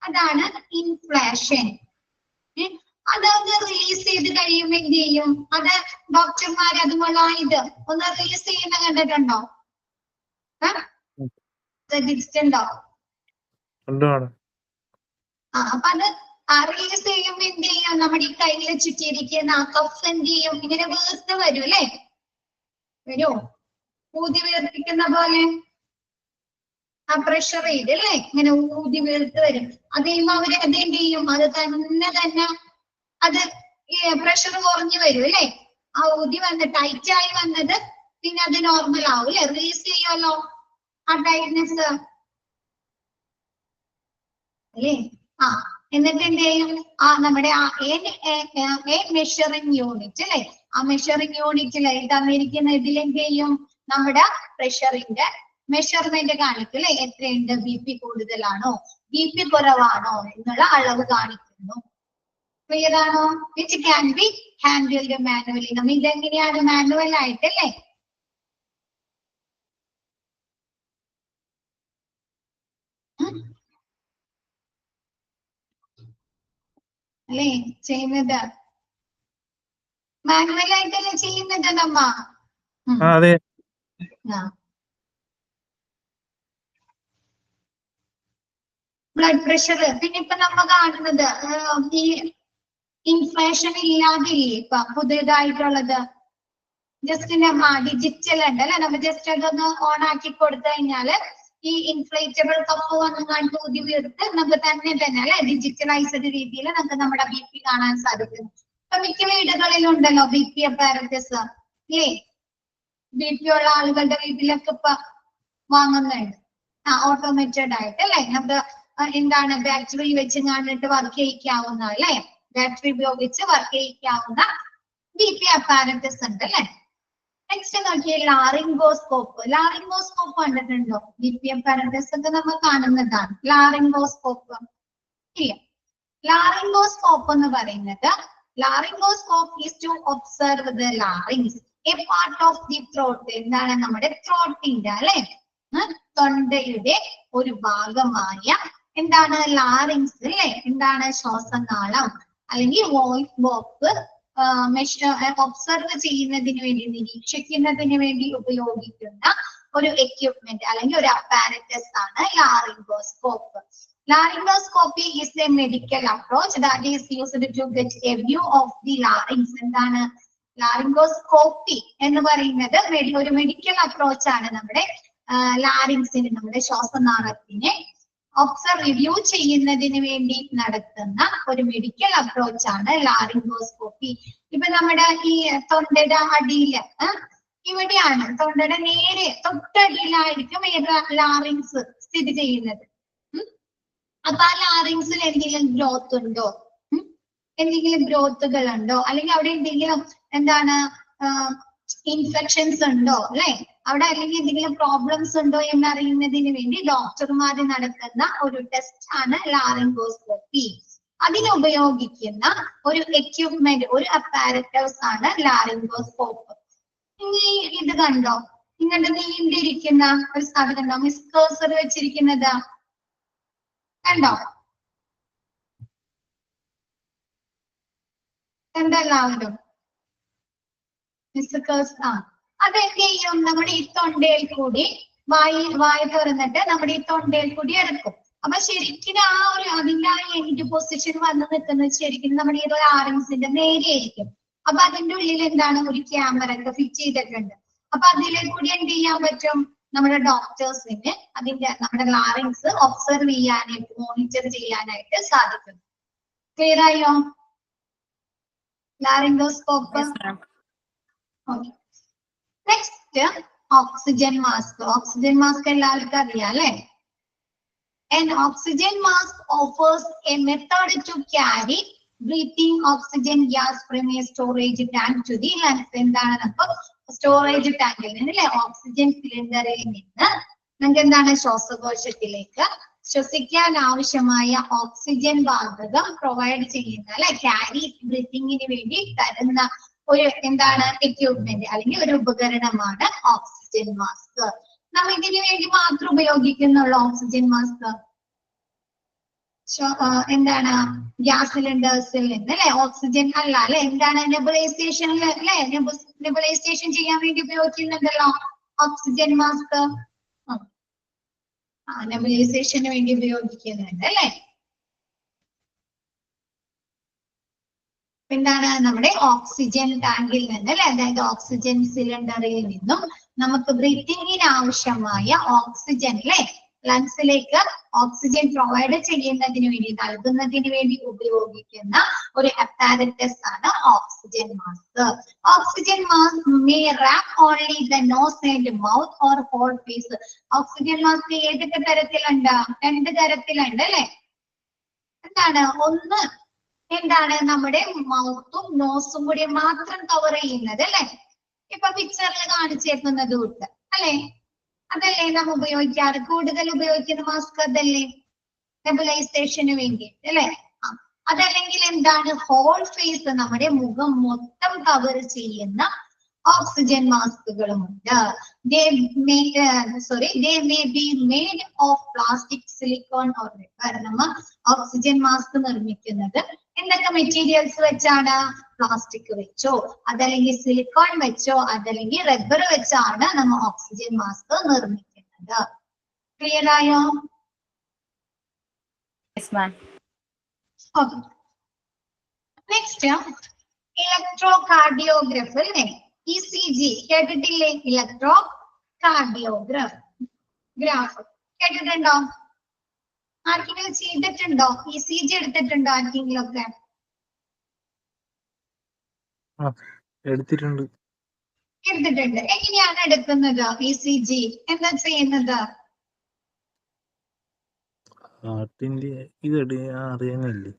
അതാണ് ഇൻഫ്ലേഷൻ. അതൊന്ന് റിലീസ് ചെയ്ത് കഴിയുമ്പോൾ എന്ത് ചെയ്യും? അത് ഡോക്ടർമാർ അതുപോലെ ഇത് ഒന്ന് റിലീസ് ചെയ്യുന്ന കണ്ടിട്ടുണ്ടോ? ശ്രദ്ധിച്ചിട്ടുണ്ടോ? അപ്പൊ അത് റിലീസ് ചെയ്യുമ്പോ എന്ത് ചെയ്യും? നമ്മുടെ ഈ കയ്യിൽ ചുറ്റിയിരിക്കുന്ന ആ കഫ് എന്ത് ചെയ്യും? ഇങ്ങനെ വീർത്ത് വരും അല്ലെ? വരുമോ? ഊതി വീർപ്പിക്കുന്ന പോലെ ആ പ്രഷർ ചെയ്ത് അല്ലേ, ഇങ്ങനെ ഊതി വീർത്ത് വരും. അത് കഴിയുമ്പോ അവര് അതെന്ത് ചെയ്യും? അത് തന്നെ അത് പ്രഷർ കുറഞ്ഞു വരും അല്ലെ? ആ ഊതി വന്ന് ടൈറ്റ് ആയി വന്നത് പിന്നെ അത് നോർമൽ ആവും അല്ലെ? റിലീസ് ചെയ്യുമല്ലോ ആ ടൈറ്റ്നെസ് അല്ലേ? എന്നിട്ട് എന്ത് ചെയ്യും? നമ്മുടെ മെഷറിംഗ് യൂണിറ്റ് അല്ലെ, ആ മെഷറിംഗ് യൂണിറ്റിൽ തന്നിരിക്കുന്ന ഇതിലെന്ത് ചെയ്യും? നമ്മുടെ പ്രഷറിന്റെ മെഷർമെന്റ് കാണിക്കും അല്ലെ? എത്രയുണ്ട്? BP കൂടുതലാണോ BP കുറവാണോ എന്നുള്ള അളവ് കാണിക്കുന്നു. ക്ലിയർ ആണോ? Which can be handled manually. നമ്മൾ ഇതെങ്ങനെയാണ് മാനുവൽ ആയിട്ടല്ലേ അല്ലേ ചെയ്യുന്നത്? മാനുവൽ ആയിട്ടല്ലേ ചെയ്യുന്നത് നമ്മ? ബ്ലഡ് പ്രഷർ പിന്നെ ഇപ്പൊ നമ്മ കാണുന്നത് ഈ ഇൻഫ്ലേഷൻ ഇല്ലാതില്ലേ ഇപ്പൊ പുതിയതായിട്ടുള്ളത്? ജസ്റ്റ് നമ്മ ഡിജിറ്റൽ ഉണ്ട് അല്ലെ, നമ്മ ജസ്റ്റ് അതൊന്ന് ഓൺ ആക്കി കൊടുത്തു കഴിഞ്ഞാല് ഈ ഇൻഫ്ലേറ്റബിൾ കപ്പ് വന്ന് കണ്ട് ഊതി വീർത്ത് നമുക്ക് തന്നെ അല്ലെ ഡിജിറ്റലൈസ്ഡ് രീതിയിൽ നമുക്ക് നമ്മുടെ BP കാണാൻ സാധിക്കും. ഇപ്പൊ മിക്ക വീടുകളിലുണ്ടല്ലോ BP അപ്പാരറ്റസ് അല്ലേ? BP ഉള്ള ആളുകളുടെ വീട്ടിലൊക്കെ ഇപ്പൊ വാങ്ങുന്നുണ്ട് ഓട്ടോമേറ്റഡ് ആയിട്ട് അല്ലെ. നമുക്ക് എന്താണ് ബാറ്ററി വെച്ച് കണ്ടിട്ട് വർക്ക് ചെയ്യിക്കാവുന്ന അല്ലെ, ബാറ്ററി ഉപയോഗിച്ച് വർക്ക് ചെയ്യിക്കാവുന്ന BP അപ്പാരറ്റസ് ഉണ്ട് അല്ലെ. നെക്സ്റ്റ് നോക്കിയേ ലാറിംഗോസ്കോപ്പ്. ലാറിംഗോസ്കോപ്പ് കണ്ടിട്ടുണ്ടോ? BP അപ്പാരറ്റസ് ഒക്കെ നമ്മൾ കാണുന്നതാണ് ലാറിംഗോസ്കോപ്പ്. ഇല്ല, ലാറിംഗോസ്കോപ്പ് എന്ന് പറയുന്നത് laryngoscope is to observe the larynx, a part of the throat. എന്താണ്? നമ്മുടെ ത്രോട്ടിന്റെ അല്ലെ, തൊണ്ടയുടെ ഒരു ഭാഗമായ എന്താണ് ലാറിംഗ്സ് അല്ലെ? എന്താണ്? ശ്വാസനാളം. അല്ലെങ്കിൽ വോയിസ് ബോക്സ് ഒബ്സർവ് ചെയ്യുന്നതിന് വേണ്ടി, നിരീക്ഷിക്കുന്നതിന് വേണ്ടി ഉപയോഗിക്കുന്ന ഒരു എക്യുപ്മെന്റ് അല്ലെങ്കിൽ ഒരു അപ്പാരറ്റസ് ആണ് ലാറിംഗോസ്കോപ്പ്. Laryngoscopy is a medical approach that is used to get a view of the larynx. എന്താണ് ലാറിംഗോസ്കോപ്പി എന്ന് പറയുന്നത്? ഒരു മെഡിക്കൽ അപ്രോച്ച് ആണ് നമ്മുടെ ലാറിങ്സിന്, നമ്മുടെ ശ്വാസനാളത്തിനെ റിവ്യൂ ചെയ്യുന്നതിന് വേണ്ടി നടത്തുന്ന ഒരു മെഡിക്കൽ അപ്രോച്ച് ആണ് ലാറിംഗോസ്കോപ്പി. ഇപ്പൊ നമ്മുടെ ഈ തൊണ്ടയുടെ അടിയില് ഇവിടെയാണ്, തൊണ്ടയുടെ നേരെ തൊട്ടടിയിലായിരിക്കും ലാറിങ്സ് സ്ഥിതി ചെയ്യുന്നത്. അപ്പൊ ആ ലാറിങ്സിൽ എന്തെങ്കിലും ഗ്രോത്ത് ഉണ്ടോ, എന്തെങ്കിലും ഗ്രോത്തുകൾ ഉണ്ടോ, അല്ലെങ്കിൽ അവിടെ എന്തെങ്കിലും എന്താണ് ഇൻഫെക്ഷൻസ് ഉണ്ടോ, അല്ലെ? അവിടെ അല്ലെങ്കിൽ എന്തെങ്കിലും പ്രോബ്ലംസ് ഉണ്ടോ എന്നറിയുന്നതിന് വേണ്ടി ഡോക്ടർമാര് നടത്തുന്ന ഒരു ടെസ്റ്റ് ആണ് ലാറിംഗോസ്കോപ്പി. അതിനുപയോഗിക്കുന്ന ഒരു എക്യുപ്മെന്റ്, ഒരു അപ്പാരറ്റസ് ആണ് ലാറിംഗോസ്കോപ്പ്. ഇനി ഇത് കണ്ടോ, ഇങ്ങോട്ട് നീണ്ടിരിക്കുന്ന ഒരു സാധനം ഉണ്ടോ, മിസ്കേഴ്സർ വെച്ചിരിക്കുന്നത് കണ്ടോ? എന്തെല്ലാവരും മിസ്കേഴ്സ് അതെന്ത് ചെയ്യും? നമ്മുടെ ഈ തൊണ്ടയിൽ കൂടി വായ തുറന്നിട്ട് നമ്മുടെ ഈ തൊണ്ടയിൽ കൂടി എടുക്കും. അപ്പൊ ശരിക്കും ആ ഒരു അതിന്റെ ആ എൻഡ് പൊസിഷൻ വന്ന് നിൽക്കുന്നത് ശരിക്കും നമ്മുടെ ഈ ലാറിങ്സിന്റെ നേരെയായിരിക്കും. അപ്പൊ അതിന്റെ ഉള്ളിൽ എന്താണ്, ഒരു ക്യാമറ ഒക്കെ ഫിറ്റ് ചെയ്തിട്ടുണ്ട്. അപ്പൊ അതിലെ കൂടി എന്ത് ചെയ്യാൻ പറ്റും? നമ്മുടെ ഡോക്ടേഴ്സിന് നമ്മുടെ ലാറിങ്സ് ഒബ്സർവ് ചെയ്യാനായിട്ട്, മോണിറ്റർ ചെയ്യാനായിട്ട് സാധിക്കും. ക്ലിയർ ആയോ? Laryngoscope. Next oxygen mask. Oxygen mask എല്ലാവർക്കും അറിയാം അല്ലെ? An oxygen mask offers a method to carry breathing oxygen gas from a storage tank to the lungs. എന്താണ്? അപ്പൊ സ്റ്റോറേജ് ടാങ്കിൽ നിന്ന് അല്ലെ, ഓക്സിജൻ സിലിണ്ടറിൽ നിന്ന് നമുക്ക് എന്താണ് ശ്വാസകോശത്തിലേക്ക് ശ്വസിക്കാൻ ആവശ്യമായ ഓക്സിജൻ വാതകം പ്രൊവൈഡ് ചെയ്യുന്ന അല്ലെ, ക്യാരി ബ്രീത്തിങ്ങിന് വേണ്ടി തരുന്ന ഒരു എന്താണ് എക്യുപ്മെന്റ് അല്ലെങ്കിൽ ഒരു ഉപകരണമാണ് ഓക്സിജൻ മാസ്ക്. നമ്മൾ ഇതിനു വേണ്ടി മാത്രം ഉപയോഗിക്കുന്നുള്ള ഓക്സിജൻ മാസ്ക് എന്താണ്? ഗ്യാസ് സിലിണ്ടേഴ്സിൽ നിന്ന് അല്ലെ, ഓക്സിജൻ അല്ല അല്ലെ, എന്താണ് നെബുലൈസേഷനിൽ അല്ലെ, നെബുലൈസേഷൻ ചെയ്യാൻ വേണ്ടി ഉപയോഗിക്കുന്നുണ്ടല്ലോ ഓക്സിജൻ മാസ്ക്. നെബുലൈസേഷന് വേണ്ടി ഉപയോഗിക്കുന്നുണ്ട് അല്ലെ. എന്താണ്? നമ്മുടെ ഓക്സിജൻ ടാങ്കിൽ നിന്ന് അല്ലെ, അതായത് ഓക്സിജൻ സിലിണ്ടറിൽ നിന്നും നമുക്ക് ബ്രീത്തിങ്ങിന് ആവശ്യമായ ഓക്സിജൻ അല്ലെ, ലങ്സിലേക്ക് ഓക്സിജൻ പ്രൊവൈഡ് ചെയ്യുന്നതിന് വേണ്ടി, നൽകുന്നതിന് വേണ്ടി ഉപയോഗിക്കുന്ന ഒരു അപ്പാരറ്റസ് ആണ് oxygen mask. Oxygen mask may wrap only the nose and mouth or whole face. Oxygen mask ഏതൊക്കെ തരത്തിലുണ്ട്? 2 തരത്തിലുണ്ട് അല്ലെ. എന്താണ്? ഒന്ന് എന്താണ്, നമ്മുടെ മൗത്തും നോസും കൂടി മാത്രം കവർ ചെയ്യുന്നത് അല്ലെ. ഇപ്പൊ പിക്ചറിൽ കാണിച്ചേക്കുന്നത് തൊട്ട് അല്ലെ, അതല്ലേ നാം ഉപയോഗിക്കാറ്, കൂടുതൽ ഉപയോഗിക്കുന്ന മാസ്ക് അതല്ലേ, നെബുലൈസേഷന് വേണ്ടിയിട്ട് അല്ലെ. അതല്ലെങ്കിൽ എന്താണ്, ഹോൾ ഫേസ്, നമ്മുടെ മുഖം മൊത്തം കവർ ചെയ്യുന്ന oxygen മാസ്കുകളുമുണ്ട്. They may be made of plastic, silicone or rubber. നമ്മ ഓക്സിജൻ മാസ്ക് നിർമ്മിക്കുന്നത് എന്തൊക്കെ മെറ്റീരിയൽസ് വെച്ചാണ്? പ്ലാസ്റ്റിക് വെച്ചോ, അതല്ലെങ്കിൽ സിലിക്കോൺ വെച്ചോ, അതല്ലെങ്കിൽ റബ്ബർ വെച്ചാണ് നമ്മൾ ഓക്സിജൻ മാസ്ക് നിർമ്മിക്കുന്നത്. ക്ലിയർ ആയോ? നെക്സ്റ്റ് ഇലക്ട്രോ കാർഡിയോഗ്രഫ് അല്ലേ, ECG കേട്ടിട്ടില്ലേ? ഇലക്ട്രോ കാർഡിയോഗ്രാഫ് കേട്ടിട്ടുണ്ടോ? ആർക്കെങ്കിലും ചെയ്തിട്ടുണ്ടോ? ECG എടുത്തിട്ടുണ്ടോ ആർക്കെങ്കിലും ഒക്കെ? എടുത്തിട്ടുണ്ട്. എങ്ങനെയാണ് എടുക്കുന്നത് ECG? എന്താ ചെയ്യുന്നത്? ഹാർട്ടിന്റെ ഇത് അറിയാനില്ലേ,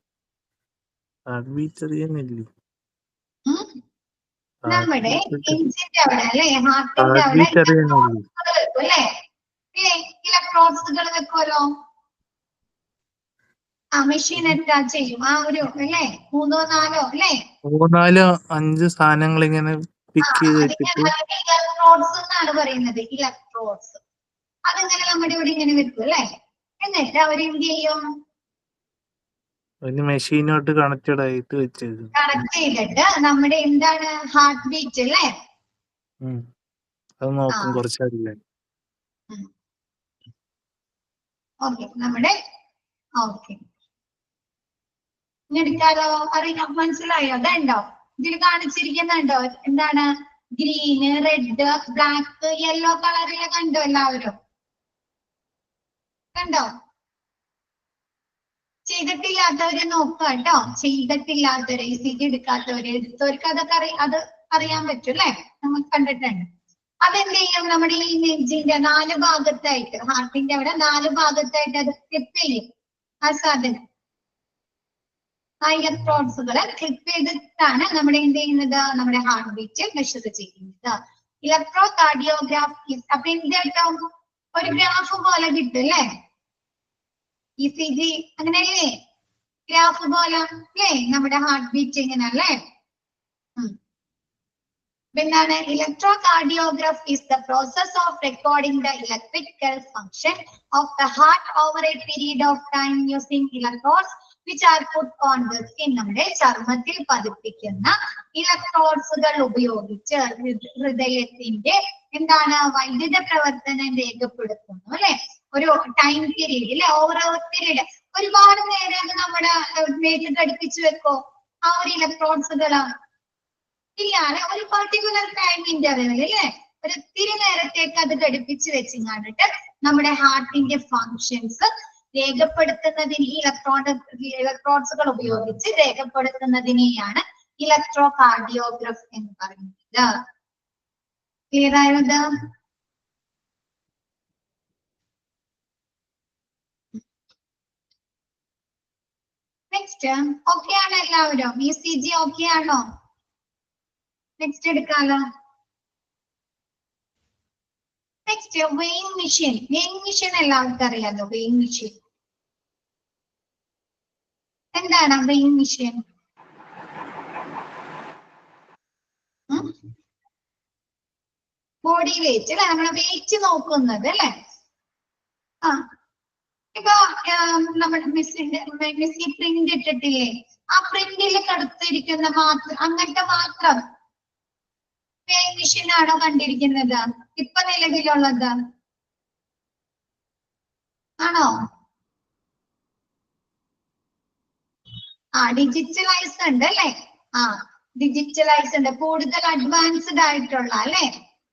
ഹാർട്ട് ബീറ്റ് അറിയാനില്ലേ? നമ്മുടെ എഞ്ചിന്റെ അവിടെ അല്ലെ, ഹാർട്ടിന്റെ അവിടെ അല്ലെ ഇലക്ട്രോഡ്സുകൾ വെക്കുമല്ലോ. മെഷീൻ അറ്റാച്ച് ചെയ്യും. ആ ഒരു അല്ലെ 3 4 അല്ലെ, 3 4 5 സാധനങ്ങൾ ഇങ്ങനെ പിക്ക് ചെയ്ത് വെച്ചിട്ട് ഇലക്ട്രോഡ്സ് എന്നാണ് പറയുന്നത്. ഇലക്ട്രോഡ്സ് അതിങ്ങനെ നമ്മുടെ ഇവിടെ ഇങ്ങനെ വെക്കും അല്ലെ. എന്നിട്ട് അവരെന്ത് ചെയ്യും? ഒരു മെഷീനോട്ട് കണക്റ്റഡ് ആയിട്ട് വെച്ചേക്കും. കണക്ട് ചെയ്തിട്ട് നമ്മുടെ എന്താണ് ഹാർട്ട് ബീറ്റ് അല്ലേ? അത് നോക്കും ആ. കുറച്ചറിയില്ലേ. ഓക്കെ നമ്മുടെ ഓക്കെ ഇനി എടുക്കാലോ. അറിയാം, മനസ്സിലായോ? അതുണ്ടോ ഇതിൽ കാണിച്ചിരിക്കുന്നുണ്ടോ? എന്താണ് ഗ്രീന്, റെഡ്, ബ്ലാക്ക്, യെല്ലോ കളറിലെ കണ്ടോ എല്ലാവരും? കണ്ടോ? ചെയ്തിട്ടില്ലാത്തവര് നോക്കുക കേട്ടോ. ചെയ്തിട്ടില്ലാത്തവര് ECG എടുക്കാത്തവര് എടുത്തവർക്ക് അതൊക്കെ അത് അറിയാൻ പറ്റും അല്ലെ? നമുക്ക് കണ്ടിട്ടുണ്ട്. അതെന്ത് ചെയ്യും? നമ്മുടെ ഈ നെഞ്ചിന്റെ 4 ഭാഗത്തായിട്ട്, ഹാർട്ടിന്റെ അവിടെ 4 ഭാഗത്തായിട്ട് അത് ക്ലിപ്പ് ചെയ്യും. ആ സാധനം ഇലക്ട്രോഡ്സുകളെ ക്ലിപ്പ് ചെയ്തിട്ടാണ് നമ്മുടെ എന്ത് ചെയ്യുന്നത്? നമ്മുടെ ഹാർട്ട് ബീറ്റ് മെഷർ ചെയ്യുന്നത്. Electro cardiograph. അപ്പൊ എന്ത് കേട്ടോ? ഒരു ഗ്രാഫ് പോലെ കിട്ടും അല്ലേ? ECG അങ്ങനെയല്ലേ? ഗ്രാഫ് പോലെ അല്ലേ? നമ്മുടെ ഹാർട്ട് ബീറ്റ് ഇങ്ങനെ അല്ലേ? എന്താണ് ഇലക്ട്രോകാർഡിയോഗ്രാഫ് is the process of recording the electrical function of the heart over a period of time using electrodes which are put on the skin. നമ്മുടെ ചർമ്മത്തിൽ പതിപ്പിക്കുന്ന ഇലക്ട്രോഡ്സുകൾ ഉപയോഗിച്ച് ഹൃദയത്തിന്റെ എന്താണ് വൈദ്യുത പ്രവർത്തനം രേഖപ്പെടുത്തുന്നു അല്ലെ? ഒരു ടൈം പീരീഡ് ഓവർ പീരീഡ് ഒരുപാട് നേരം നമ്മുടെ മേത്ത് ഘടിപ്പിച്ചു വെക്കോ ആ ഒരു ഇലക്ട്രോഡ്സുകളാണ്? ഇല്ല, ഒരു പർട്ടിക്കുലർ ടൈം ഇന്റർവെൽ അല്ലേ? ഒരു ഒത്തിരി നേരത്തേക്ക് അത് ഘടിപ്പിച്ച് വെച്ചിട്ട് നമ്മുടെ ഹാർട്ടിന്റെ ഫങ്ഷൻസ് രേഖപ്പെടുത്തുന്നതിന് ഇലക്ട്രോഡ്സുകൾ ഉപയോഗിച്ച് രേഖപ്പെടുത്തുന്നതിനെയാണ് ഇലക്ട്രോ കാർഡിയോഗ്രാഫ് എന്ന് പറയുന്നത്. ക്ലിയർ ആയത്? നെക്സ്റ്റ് ഓക്കെ ആണോ എല്ലാവരും? ECG ഓക്കെ ആണോ? നെക്സ്റ്റ് എടുക്കാലോ. Next weighing machine. Weighing machine എല്ലാവർക്കും അറിയാലോ. വെയിങ് മെഷീൻ എന്താണ്? വെയിങ് മെഷീൻ ബോഡി വെയിറ്റ് അല്ലെ? നമ്മുടെ വെയിറ്റ് നോക്കുന്നത് അല്ലെ? ആ ഇപ്പൊ നമ്മുടെ മിസ്സി പ്രിന്റ് ഇട്ടിട്ടില്ലേ? ആ പ്രിന്റിൽ കടുത്തിരിക്കുന്ന മാത്രം അങ്ങനത്തെ മാത്രം വെയിങ് മെഷീൻ ആണോ കണ്ടിരിക്കുന്നത് ഇപ്പൊ നിലവിലുള്ളത്? ആണോ? ഡിജിറ്റലൈസ് ഉണ്ട് അല്ലെ? ഡിജിറ്റലൈസ് ഉണ്ട്. കൂടുതൽ അഡ്വാൻസ്ഡ് ആയിട്ടുള്ള അല്ലെ?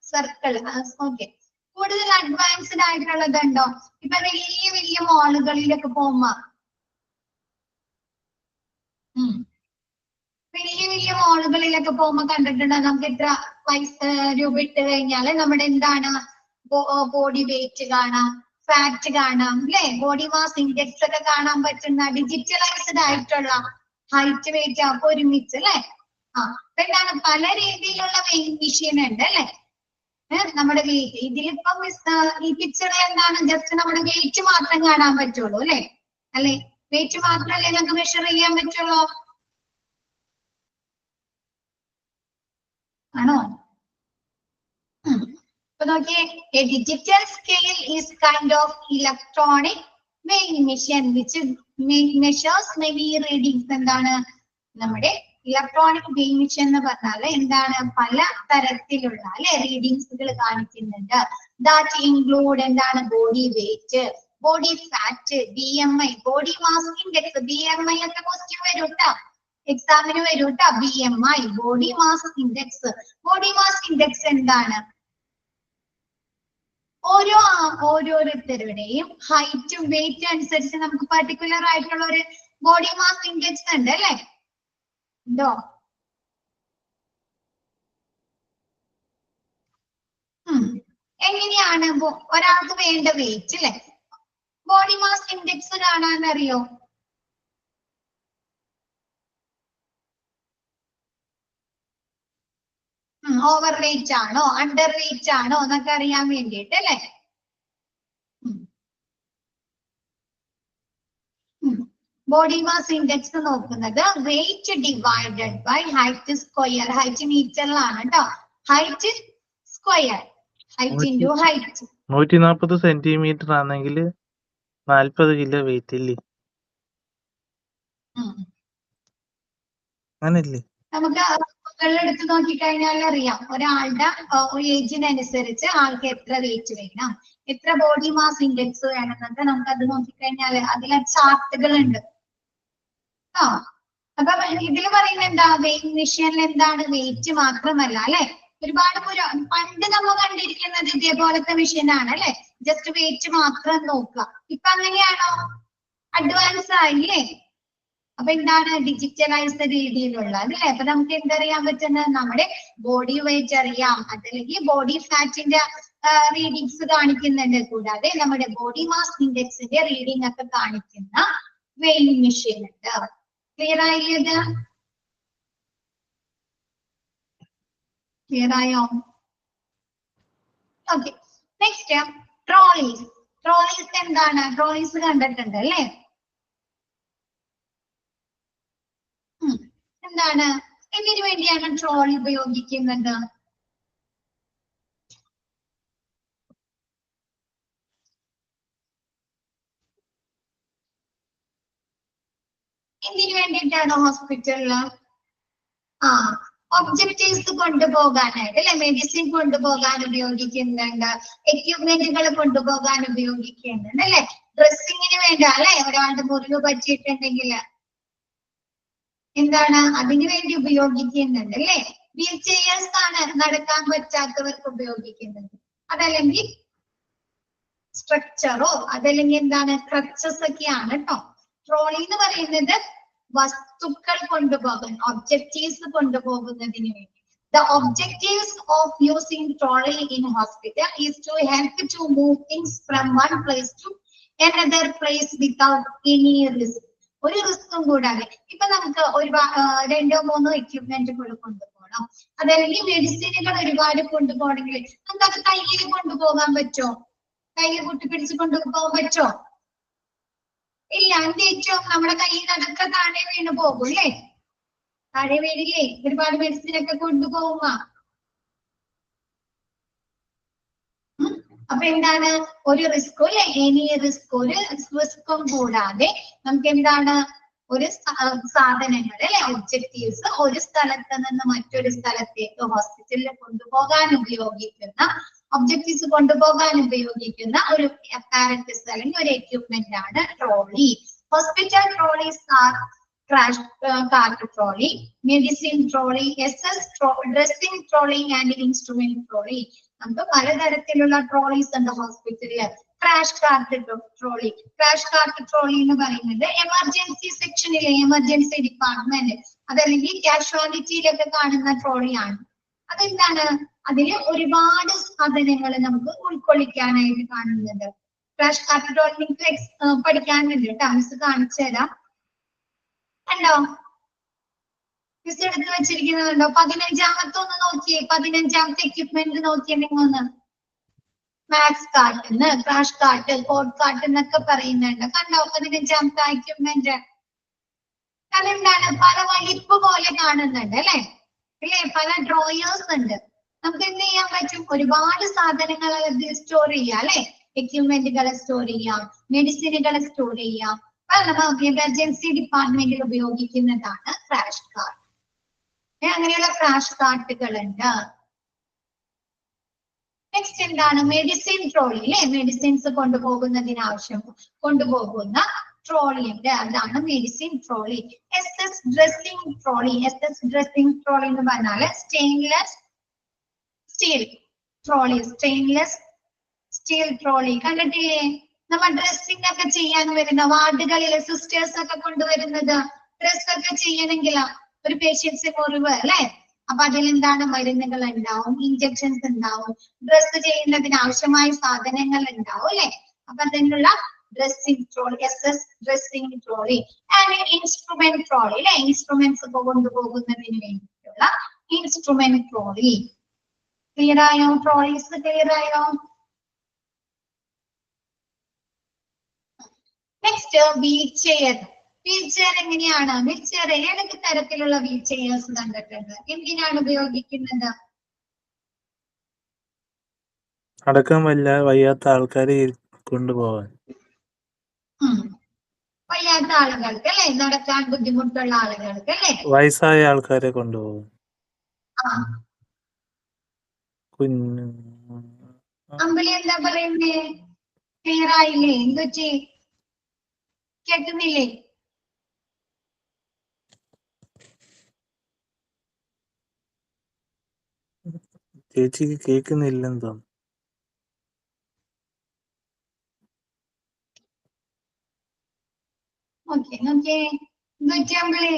സർക്കിൾ. ഓക്കെ, കൂടുതൽ അഡ്വാൻസ്ഡ് ആയിട്ടുള്ളതുണ്ടോ? ഇപ്പൊ വലിയ വലിയ മോളുകളിലൊക്കെ പോകുമ്പോ വലിയ വലിയ മോളുകളിലൊക്കെ പോകുമ്പോ കണ്ടിട്ടുണ്ടോ? നമുക്ക് എത്ര രൂപ ഇട്ട് കഴിഞ്ഞാല് നമ്മുടെ എന്താണ് ബോഡി വെയിറ്റ് കാണാം, ഫാറ്റ് കാണാം അല്ലെ? ബോഡി മാസ് ഇൻഡെക്സ് ഒക്കെ കാണാൻ പറ്റുന്ന ഡിജിറ്റലൈസ്ഡ് ആയിട്ടുള്ള ഹൈറ്റ് വെയിറ്റ് ഒക്കെ ഒരുമിച്ച് അല്ലെ? എന്താണ് പല രീതിയിലുള്ള വെയിങ് മെഷീൻ ഉണ്ട് അല്ലെ? നമ്മുടെ വെയിറ്റ് ഇതിലിപ്പം ഈ പിക്ചറിൽ എന്താണ് ജസ്റ്റ് നമ്മുടെ വെയിറ്റ് മാത്രം കാണാൻ പറ്റുള്ളൂ അല്ലെ? അല്ലെ? വെയിറ്റ് മാത്രമല്ലേ ഞങ്ങൾക്ക് മെഷർ ചെയ്യാൻ പറ്റുള്ളൂ? ആണോ? അപ്പൊ നോക്കിയേ, a digital scale is kind of electronic weighing machine which measures many readings. എന്താണ് നമ്മുടെ ഇലക്ട്രോണിക് വെയിങ് മെഷീൻ എന്ന് പറഞ്ഞാൽ എന്താണ്? പല തരത്തിലുള്ള അല്ലെ റീഡിങ്സുകൾ കാണിക്കുന്നുണ്ട്. ദാറ്റ് ഇൻക്ലൂഡ് എന്താണ്? Body weight, body fat, BMI, body mass index. BMI ഒക്കെ ക്വസ്റ്റ്യൻ വരും കേട്ടോ, എക്സാമിന് വരും കേട്ടോ. BMI, body mass index. Body mass index എന്താണ്? ഓരോരുത്തരുടെയും ഹൈറ്റും വെയിറ്റും അനുസരിച്ച് നമുക്ക് പർട്ടിക്കുലർ ആയിട്ടുള്ള ഒരു ബോഡി മാസ് ഇൻഡെക്സ് ഉണ്ട് അല്ലെ? ഉണ്ടോ? എങ്ങനെയാണ് ഒരാൾക്ക് വേണ്ട വെയിറ്റ് അല്ലെ? ബോഡി മാസ് ഇൻഡെക്സ് കാണാൻ അറിയോ? ഓവർ വെയിറ്റ് ആണോ അണ്ടർ വെയിറ്റ് ആണോ എന്നൊക്കെ അറിയാൻ വേണ്ടിയിട്ട് അല്ലെ? ബോഡി മാസ് ഇൻഡെക്സ് നോക്കുന്നത് weight divided by height square. Height മീറ്ററിലാണ് കേട്ടോ. Height square, height into height. 140 centimetre ആണെങ്കിൽ 40 കിലോ വെയിറ്റ് ഇല്ലേ? അങ്ങനല്ലേ? നമുക്ക് എടുത്ത് നോക്കിക്കഴിഞ്ഞാൽ അറിയാം ഒരാളുടെ ഏജിനനുസരിച്ച് ആൾക്ക് എത്ര വെയിറ്റ് വേണം, എത്ര ബോഡി മാസ് ഇൻഡെക്സ് വേണം എന്നൊക്കെ നമുക്ക് അത് നോക്കിക്കഴിഞ്ഞാൽ അതിലെ ചാർട്ടുകൾ ഉണ്ട്. ആ അപ്പൊ ഇതിൽ പറയുന്നത് എന്താ, വെയിറ്റ് മെഷീനിൽ എന്താണ് വെയിറ്റ് മാത്രമല്ല അല്ലെ, ഒരുപാട് പണ്ട് നമ്മൾ കണ്ടിരിക്കുന്നത് ഇതേപോലത്തെ മെഷീൻ ആണ് അല്ലെ, ജസ്റ്റ് വെയിറ്റ് മാത്രം നോക്കുക. ഇപ്പൊ അങ്ങനെയാണോ? അഡ്വാൻസ് ആയില്ലേ? അപ്പൊ എന്താണ് ഡിജിറ്റലൈസ്ഡ് രീതിയിലുള്ള അല്ലേ. അപ്പൊ നമുക്ക് എന്തറിയാൻ പറ്റുന്നത്, നമ്മുടെ ബോഡി വെയിറ്റ് അറിയാം, അതല്ലെങ്കിൽ ബോഡി ഫാറ്റിന്റെ റീഡിങ്സ് കാണിക്കുന്നുണ്ട്, കൂടാതെ നമ്മുടെ ബോഡി മാസ് ഇൻഡെക്സിന്റെ റീഡിംഗ് ഒക്കെ കാണിക്കുന്ന വെയിങ് മെഷീൻ ഉണ്ട്. ക്ലിയർ ആയില്ലേ? ക്ലിയർ ആയോ? Okay, next trolleys. ട്രോളീസ് എന്താണ്? ട്രോളീസ് കണ്ടിട്ടുണ്ട് അല്ലേ? എന്താണ്, എന്തിനു വേണ്ടിയാണ് ട്രോളി ഉപയോഗിക്കുന്നത്? എന്തിനു വേണ്ടിയിട്ടാണ് ഹോസ്പിറ്റലില്? ഒബ്ജക്റ്റീവ്സ് കൊണ്ടുപോകാനായിട്ട് അല്ലെ, മെഡിസിൻ കൊണ്ടുപോകാൻ ഉപയോഗിക്കുന്നുണ്ട്, എക്യുപ്മെന്റുകൾ കൊണ്ടുപോകാൻ ഉപയോഗിക്കുന്നുണ്ട് അല്ലെ, ഡ്രസ്സിങ്ങിന് വേണ്ട അല്ലെ, ഒരാളുടെ മുറിവ് പറ്റിയിട്ടുണ്ടെങ്കിൽ എന്താണ് അതിനു വേണ്ടി ഉപയോഗിക്കുന്നുണ്ട് അല്ലെ. വീൽ ചെയേഴ്സ് ആണ് നടക്കാൻ പറ്റാത്തവർക്ക് ഉപയോഗിക്കുന്നത്, അതല്ലെങ്കിൽ സ്ട്രക്ചറോ അതല്ലെങ്കിൽ എന്താണ് ക്രച്ചസ് ഒക്കെയാണ് കേട്ടോ. ട്രോളി എന്ന് പറയുന്നത് വസ്തുക്കൾ കൊണ്ടുപോകാൻ, ഒബ്ജക്റ്റീവ്സ് കൊണ്ടുപോകുന്നതിന് വേണ്ടി. The objectives of using trolley in hospital is to help to move things from one place to another place without any risk. ഒരു റിസ്കും കൂടാതെ. ഇപ്പൊ നമുക്ക് രണ്ടോ മൂന്നോ എക്യുപ്മെന്റുകൾ കൊണ്ടുപോകണം, അതല്ലെങ്കിൽ മെഡിസിനുകൾ ഒരുപാട് കൊണ്ടുപോകണമെങ്കിൽ നമുക്ക് അത് കയ്യിൽ കൊണ്ടുപോകാൻ പറ്റുമോ? കയ്യിൽ കൂട്ടിപ്പിടിച്ച് കൊണ്ടുപോകാൻ പറ്റുമോ? ഇല്ല. എന്ത് ഏറ്റവും നമ്മുടെ കയ്യിൽ അതൊക്കെ താഴെ വീണ് പോകും അല്ലേ, താഴെ വീടില്ലേ ഒരുപാട് മെഡിസിൻ ഒക്കെ കൊണ്ടുപോകുക. അപ്പൊ എന്താണ്, ഒരു റിസ്കോ അല്ലെ, എനി റിസ്ക്, ഒരു റിസ്കും കൂടാതെ നമുക്ക് എന്താണ് ഒരു സാധനങ്ങൾ അല്ലെ, ഒബ്ജക്റ്റീവ്സ് ഒരു സ്ഥലത്ത് നിന്ന് മറ്റൊരു സ്ഥലത്തേക്ക് ഹോസ്പിറ്റലിൽ കൊണ്ടുപോകാൻ ഉപയോഗിക്കുന്ന, ഒബ്ജക്റ്റീവ്സ് കൊണ്ടുപോകാൻ ഉപയോഗിക്കുന്ന ഒരു അപ്പാരറ്റസ് അല്ലെങ്കിൽ ഒരു എക്യുപ്മെന്റ് ആണ് trolley. Hospital trolleys are crash cart trolley, medicine trolley, dressing trolley and instrument trolley. നമുക്ക് പലതരത്തിലുള്ള ട്രോളീസ് ഉണ്ട് ഹോസ്പിറ്റലില്. Crash cart trolley. Crash cart trolley എന്ന് പറയുന്നത് എമർജൻസി സെക്ഷനിലെ, എമർജൻസി ഡിപ്പാർട്ട്മെന്റ് അതല്ലെങ്കിൽ കാഷ്വാലിറ്റിയിലൊക്കെ കാണുന്ന ട്രോളിയാണ്. അതെന്താണ്, അതില് ഒരുപാട് സാധനങ്ങൾ നമുക്ക് ഉൾക്കൊള്ളിക്കാനായിട്ട് കാണുന്നുണ്ട്. ക്രാഷ് കാർട്ട് ട്രോളി നിങ്ങൾക്ക് പഠിക്കാനുണ്ട് കേട്ടോ, മിസ് കാണിച്ചു തരാം. കണ്ടോ, മിസ് എടുത്ത് വെച്ചിരിക്കുന്നുണ്ടോ? 15ാമത്തെ ഒന്ന് നോക്കിയേ, 15ാമത്തെ എക്യുപ്മെന്റ് നോക്കിയിട്ടുണ്ടെങ്കിൽ ഒന്ന്. Max cart, crash cart, code cart എന്നൊക്കെ പറയുന്നുണ്ട്. കണ്ടോ 15ാമത്തെ എക്യുപ്മെന്റ്? അതെന്താണ്, പല വലിപ്പ് പോലെ കാണുന്നുണ്ട് അല്ലെ, ഇല്ലേ? പല ഡ്രോയേഴ്സ് ഉണ്ട്. നമുക്ക് എന്ത് ചെയ്യാൻ പറ്റും, ഒരുപാട് സാധനങ്ങൾ സ്റ്റോർ ചെയ്യാം അല്ലെ, എക്യുപ്മെന്റുകളെ സ്റ്റോർ ചെയ്യാം, മെഡിസിനുകളെ സ്റ്റോർ ചെയ്യാം. നമ്മൾ എമർജൻസി ഡിപ്പാർട്ട്മെന്റിൽ ഉപയോഗിക്കുന്നതാണ് ക്രാഷ് കാർട്ട്. അങ്ങനെയുള്ള ക്രാഷ് കാർട്ടുകൾ ഉണ്ട്. നെക്സ്റ്റ് എന്താണ്, മെഡിസിൻ ട്രോളി അല്ലെ, മെഡിസിൻസ് കൊണ്ടുപോകുന്ന ട്രോളി ഉണ്ട്, അതാണ് medicine trolley. SS dressing trolley. SS dressing trolley എന്ന് പറഞ്ഞാല് stainless steel trolley. Stainless steel trolley കണ്ടിട്ടില്ലേ? നമ്മൾ ഡ്രസ്സിംഗ് ഒക്കെ ചെയ്യാൻ വരുന്ന വാർഡുകളിലെ സിസ്റ്റേഴ്സ് ഒക്കെ കൊണ്ടുവരുന്നത്, ഡ്രസ് ഒക്കെ ചെയ്യണമെങ്കിൽ ഒരു പേഷ്യൻസ് മുറിവ് അല്ലെ, അപ്പൊ അതിലെന്താണ്, മരുന്നുകൾ ഉണ്ടാവും, ഇഞ്ചക്ഷൻസ് ഉണ്ടാവും, ഡ്രസ് ചെയ്യുന്നതിന് ആവശ്യമായ സാധനങ്ങൾ ഉണ്ടാവും അല്ലെ. അപ്പൊ അതിനുള്ള dressing trolley, SS dressing trolley. And instrument trolley അല്ലെ, ഇൻസ്ട്രുമെന്റ്സ് കൊണ്ടുപോകുന്നതിന് വേണ്ടിയിട്ടുള്ള ഇൻസ്ട്രുമെന്റ് ട്രോളി. ക്ലിയർ ആയോ? ട്രോളീസ് ക്ലിയർ ആയോ? Next wheel chair. Wheel chair എങ്ങനെയാണ്? വീൽ ചെയർ ഏതൊക്കെ തരത്തിലുള്ള വീൽ ചെയേഴ്സ് കണ്ടിട്ടുണ്ട്? എന്തിനാണ് ഉപയോഗിക്കുന്നത്? അടക്കം വയ്യാത്ത ആൾക്കാരെ കൊണ്ടുപോകാൻ. പറ്റാത്ത ആളുകൾക്ക് അല്ലെ, നടക്കാൻ ബുദ്ധിമുട്ടുള്ള ആളുകൾക്ക് അല്ലെ, വയസ്സായ ആൾക്കാരെ കൊണ്ടുപോകും. ആ കുഞ്ഞു അമ്പിളി എന്താ പറയുന്നേ? ക്ലിയർ ആയില്ലേ? എന്തൊച്ചി കേൾക്കുന്നില്ലേ? ചേച്ചിക്ക് കേൾക്കുന്നില്ലെന്ന് തോന്നുന്നു. ഓക്കെ നോക്കിയേ, എന്തൊച്ചി Ambili?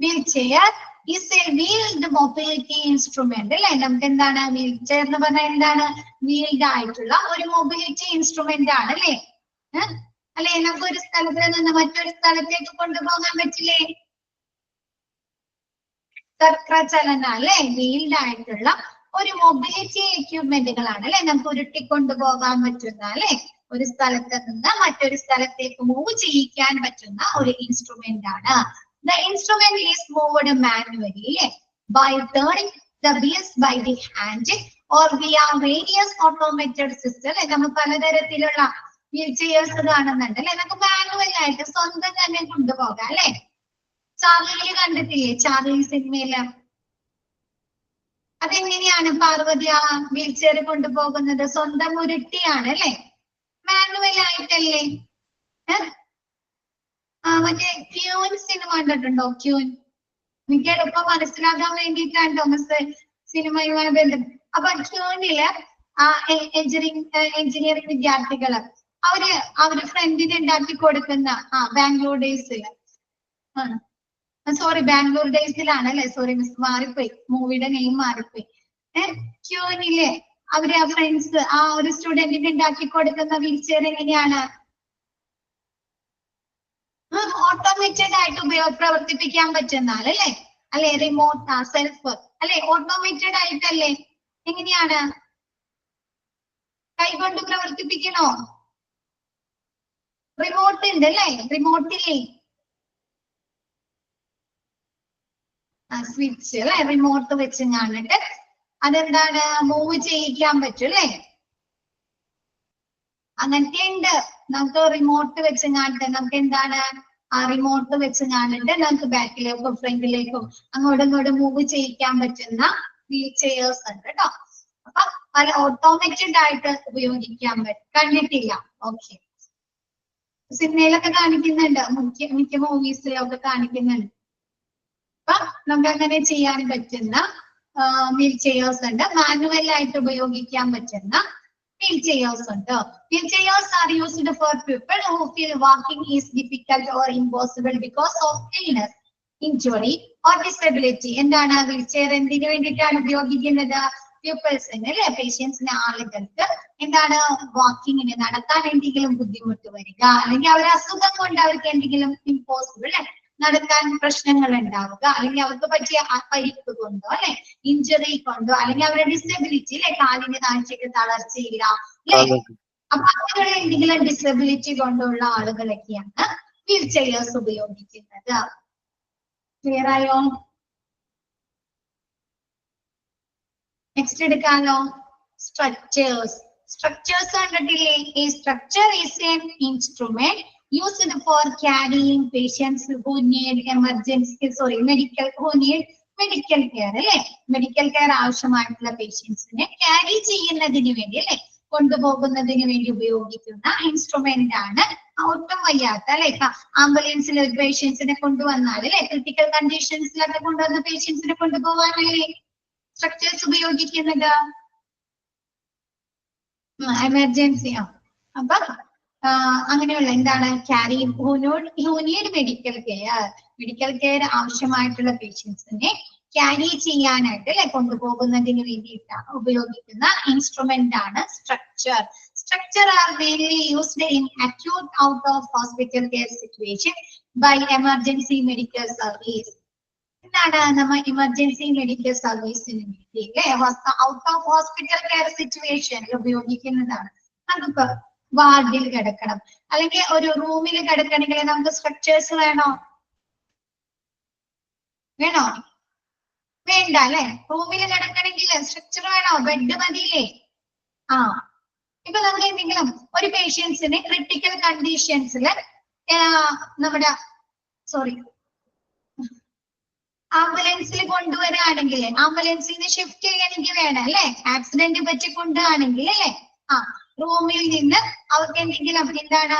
Wheelchair is a wheeled mobility instrument അല്ലെ. നമുക്ക് എന്താണ് വീൽ ചെയർ എന്ന് പറഞ്ഞാൽ? എന്താണ്? വീൽഡ് ആയിട്ടുള്ള ഒരു മൊബിലിറ്റി ഇൻസ്ട്രുമെന്റ് ആണ് അല്ലെ. അല്ലെ, നമുക്ക് ഒരു സ്ഥലത്ത് നിന്ന് മറ്റൊരു സ്ഥലത്തേക്ക് കൊണ്ടുപോകാൻ പറ്റില്ലേ? ചക്രചലന അല്ലെ, വീൽഡ് ആയിട്ടുള്ള ഒരു മൊബിലിറ്റി എക്യുപ്മെന്റുകളാണ് അല്ലെ. നമുക്ക് ഉരുട്ടിക്കൊണ്ടുപോകാൻ പറ്റുന്ന അല്ലെ, ഒരു സ്ഥലത്ത് നിന്ന് മറ്റൊരു സ്ഥലത്തേക്ക് മൂവ് ചെയ്യിക്കാൻ പറ്റുന്ന ഒരു ഇൻസ്ട്രുമെന്റ് ആണ്. The instrument is moved manually by turning the wheels by the hand or via various automated system. നമ്മൾ പലതരത്തിലുള്ള വീൽ ചെയേഴ്സ് കാണുന്നുണ്ട് അല്ലെ. നമുക്ക് മാനുവൽ ആയിട്ട് സ്വന്തം തന്നെ കൊണ്ടുപോകാം അല്ലെ. ചാർലിയിൽ കണ്ടിട്ടില്ലേ? ചാർലി സിനിമയില് അതെങ്ങനെയാണ് പാർവതി ആ വീൽ ചെയർ കൊണ്ടുപോകുന്നത്? സ്വന്തം ഉരുട്ടിയാണ് അല്ലെ, മാനുവൽ ആയിട്ടല്ലേ. മറ്റേ ക്യൂൻ സിനിമ കണ്ടിട്ടുണ്ടോ? ക്യൂൻ എനിക്ക് എളുപ്പം മനസ്സിലാക്കാൻ വേണ്ടിയിട്ടാണ് തോമസ് സിനിമയുമായി ബന്ധം. അപ്പൊ ക്യൂനില് ആ എഞ്ചിനീയറിംഗ് വിദ്യാർത്ഥികള് അവര് ഫ്രണ്ടിന് ഉണ്ടാക്കി കൊടുക്കുന്ന ബാംഗ്ലൂർ ഡേയ്സില് സോറി ബാംഗ്ലൂർ ഡേയ്സിലാണ് അല്ലെ. സോറി മിസ്, മാറിപ്പോയി, മൂവിയുടെ നെയിം മാറിപ്പോയി. ക്യൂനിലെ അവര് ആ ഫ്രണ്ട്സ് ആ ഒരു സ്റ്റുഡന്റിന് ഉണ്ടാക്കി കൊടുക്കുന്ന വീൽ ചെയർ എങ്ങനെയാണ്? ഓട്ടോമേറ്റഡ് ആയിട്ട് പ്രവർത്തിപ്പിക്കാൻ പറ്റുന്ന അല്ലേ, അല്ലെ റിമോട്ട് സെൽഫ് അല്ലെ, ഓട്ടോമേറ്റഡ് ആയിട്ടല്ലേ. എങ്ങനെയാണ്? കൈകൊണ്ട് പ്രവർത്തിപ്പിക്കണോ? റിമോട്ട് ഉണ്ട് അല്ലേ, റിമോട്ടില്ലേ സ്വിച്ച് അല്ലെ, റിമോട്ട് വെച്ച് ഞാനിട്ട് അതെന്താണ് മൂവ് ചെയ്യിക്കാൻ പറ്റും അല്ലേ. അങ്ങനത്തെ ഉണ്ട്. നമുക്ക് റിമോട്ട് വെച്ച് ഞാനിട്ട് നമുക്ക് എന്താണ് ആ റിമോട്ട് വെച്ച് ഞാനിട്ട് നമുക്ക് ബാക്കിലേക്കും ഫ്രണ്ടിലേക്കും അങ്ങോട്ടും ഇങ്ങോട്ടും മൂവ് ചെയ്യിക്കാൻ പറ്റുന്ന വീൽ ചെയേഴ്സ് ഉണ്ട് കേട്ടോ. അപ്പൊ പല ഓട്ടോമേറ്റഡ് ആയിട്ട് ഉപയോഗിക്കാൻ പറ്റും. കണ്ടിട്ടില്ല? ഓക്കെ, സിനിമയിലൊക്കെ കാണിക്കുന്നുണ്ട്, മിക്ക മൂവീസിലൊക്കെ കാണിക്കുന്നുണ്ട്. അപ്പൊ നമുക്ക് അങ്ങനെ ചെയ്യാൻ പറ്റുന്ന വീൽ ചെയേഴ്സ് ഉണ്ട്. മാനുവൽ ആയിട്ട് ഉപയോഗിക്കാൻ പറ്റുന്ന വീൽ ചെയേഴ്സ് ഉണ്ട്. Wheel chairs are used for people who feel walking is difficult or impossible because of illness, injury or disability. എന്താണ് വീൽ ചെയർ എന്തിനു വേണ്ടിയിട്ടാണ് ഉപയോഗിക്കുന്നത്? പീപ്പിൾസിന് അല്ലെ, പേഷ്യൻസിന്, ആളുകൾക്ക് എന്താണ് വാക്കിങ്ങിന് നടക്കാൻ എന്തെങ്കിലും ബുദ്ധിമുട്ട് വരിക, അല്ലെങ്കിൽ അവരുടെ അസുഖം കൊണ്ട് അവർക്ക് എന്തെങ്കിലും ഇമ്പോസിബിൾ നടക്കാൻ പ്രശ്നങ്ങൾ ഉണ്ടാവുക, അല്ലെങ്കിൽ അവർക്ക് പറ്റിയ പരിക്ക് കൊണ്ടോ അല്ലെ, ഇഞ്ചുറി കൊണ്ടോ, അല്ലെങ്കിൽ അവരുടെ ഡിസബിലിറ്റി അല്ലെ, കാലിന് താഴ്ചയ്ക്ക് തളർച്ചയില്ല അല്ലെ, അപ്പൊ അങ്ങനെയുള്ള എന്തെങ്കിലും ഡിസബിലിറ്റി കൊണ്ടുള്ള ആളുകളൊക്കെയാണ് വീൽ ചെയേഴ്സ് ഉപയോഗിക്കുന്നത്. ക്ലിയർ ആയോ? നെക്സ്റ്റ് എടുക്കാലോ. സ്ട്രക്ചേഴ്സ്. സ്ട്രക്ചേഴ്സ് കണ്ടിട്ടില്ലേ? ഈ structure is N instrument used for carrying patients who need medical care അല്ലെ. മെഡിക്കൽ കെയർ ആവശ്യമായിട്ടുള്ള പേഷ്യൻസിനെ ക്യാരി ചെയ്യുന്നതിന് വേണ്ടി അല്ലെ, കൊണ്ടുപോകുന്നതിന് വേണ്ടി ഉപയോഗിക്കുന്ന ഇൻസ്ട്രുമെന്റ് ആണ്. ഒട്ടും വയ്യാത്ത അല്ലെ, ആംബുലൻസിൽ ഒരു പേഷ്യൻസിനെ കൊണ്ടുവന്നാൽ അല്ലെ, ക്രിട്ടിക്കൽ കണ്ടീഷൻസിലൊക്കെ കൊണ്ടുവന്ന പേഷ്യൻസിനെ കൊണ്ടുപോകാനല്ലേ സ്ട്രക്ചേഴ്സ് ഉപയോഗിക്കുന്നത്. എമർജൻസിയോ അപ്പൊ അങ്ങനെയുള്ള എന്താണ് carry who need medical care, medical care ആവശ്യമായിട്ടുള്ള പേഷ്യൻസിനെ ക്യാരി ചെയ്യാനായിട്ട് അല്ലെ, കൊണ്ടുപോകുന്നതിന് വേണ്ടിയിട്ട് ഉപയോഗിക്കുന്ന ഇൻസ്ട്രുമെന്റ് ആണ് stretcher. Stretcher are mainly used in acute out of hospital care situation by emergency medical service. എന്താണ് നമ്മൾ എമർജൻസി മെഡിക്കൽ സർവീസിന് വേണ്ടി ഔട്ട് ഓഫ് ഹോസ്പിറ്റൽ കെയർ സിറ്റുവേഷനിൽ ഉപയോഗിക്കുന്നതാണ്. നമുക്ക് വാർഡിൽ കിടക്കണം അല്ലെങ്കിൽ ഒരു റൂമിൽ കിടക്കണമെങ്കിൽ നമുക്ക് സ്ട്രക്ചേഴ്സ് വേണോ? വേണ്ട അല്ലെ. റൂമിൽ കിടക്കണമെങ്കിൽ സ്ട്രക്ചർ വേണോ? ബെഡ് മതിയില്ലേ? ഇപ്പൊ നമ്മൾ എന്തെങ്കിലും ഒരു പേഷ്യൻസിന് ക്രിട്ടിക്കൽ കണ്ടീഷൻസിൽ നമ്മുടെ സോറി ആംബുലൻസിൽ കൊണ്ടുവരാണെങ്കിൽ ആംബുലൻസിൽ നിന്ന് ഷിഫ്റ്റ് ചെയ്യാനെങ്കിൽ വേണം അല്ലെ, ആക്സിഡന്റ് പറ്റി കൊണ്ടുവാണെങ്കിൽ അല്ലെ, റൂമിൽ നിന്ന് അവർക്ക് എന്തെങ്കിലും എന്താണ്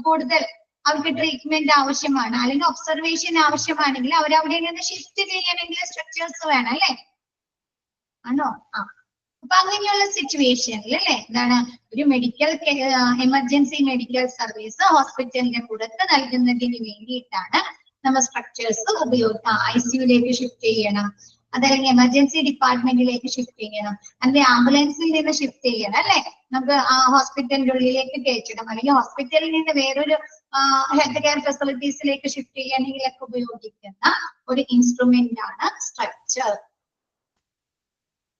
കൂടുതൽ അവർക്ക് ട്രീറ്റ്മെന്റ് ആവശ്യമാണ് അല്ലെങ്കിൽ ഒബ്സർവേഷൻ ആവശ്യമാണെങ്കിൽ അവർ അവിടെ നിന്ന് ഷിഫ്റ്റ് ചെയ്യണമെങ്കിൽ സ്ട്രക്ചേഴ്സ് വേണം അല്ലെ, ആണോ? അപ്പൊ അങ്ങനെയുള്ള സിറ്റുവേഷനിൽ അല്ലെ എന്താണ് ഒരു മെഡിക്കൽ എമർജൻസി മെഡിക്കൽ സർവീസ് ഹോസ്പിറ്റലിന്റെ പുറത്ത് നൽകുന്നതിന് വേണ്ടിയിട്ടാണ് നമ്മൾ സ്ട്രക്ചേഴ്സ് ICUലേക്ക് ഷിഫ്റ്റ് ചെയ്യണം, അതല്ലെങ്കിൽ എമർജൻസി ഡിപ്പാർട്ട്മെന്റിലേക്ക് ഷിഫ്റ്റ് ചെയ്യണം, അല്ലെങ്കിൽ ആംബുലൻസിൽ നിന്ന് ഷിഫ്റ്റ് ചെയ്യണം അല്ലെ, നമുക്ക് ആ ഹോസ്പിറ്റലിന്റെ ഉള്ളിലേക്ക് കയറ്റണം, അല്ലെങ്കിൽ ഹോസ്പിറ്റലിൽ നിന്ന് വേറൊരു ഹെൽത്ത് കെയർ ഫെസിലിറ്റീസിലേക്ക് ഷിഫ്റ്റ് ചെയ്യാനെങ്കിലൊക്കെ ഉപയോഗിക്കുന്ന ഒരു ഇൻസ്ട്രുമെന്റ് ആണ് സ്ട്രക്ചർ.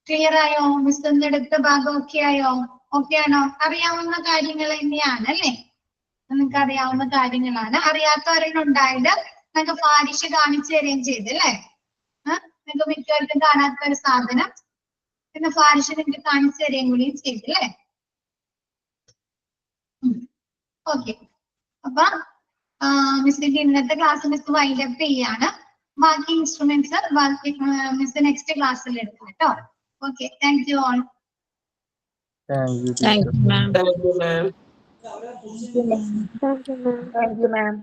ക്ലിയർ ആയോ? മിസ് എടുത്ത ഭാഗം ഓക്കെ ആയോ? ഓക്കെ ആണോ? അറിയാവുന്ന കാര്യങ്ങൾ തന്നെയാണ് അല്ലെ, നിങ്ങൾക്ക് അറിയാവുന്ന കാര്യങ്ങളാണ്. അറിയാത്തവരുണ്ടായത് നിങ്ങൾക്ക് ഫാരിഷ് കാണിച്ചു തരുകയും ചെയ്ത് അല്ലെ, നിങ്ങൾക്ക് മിക്കവർക്കും കാണാത്ത ഒരു സാധനം പിന്നെ ഫാരിഷ് നിങ്ങൾക്ക് കാണിച്ചു തരുകയും കൂടിയും ചെയ്തല്ലേ. ഓക്കെ, അപ്പൊ മിസ്സിന്റെ ഇന്നത്തെ ക്ലാസ് മിസ് വൈൻഡ് അപ്പ് ചെയ്യാണ്. ബാക്കി ഇൻസ്ട്രുമെന്റ്സ് ബാക്കി മിസ് നെക്സ്റ്റ് ക്ലാസ്സിൽ എടുക്കാം കേട്ടോ. Okay, thank you all. Thank you, ma'am. Thank you, ma'am.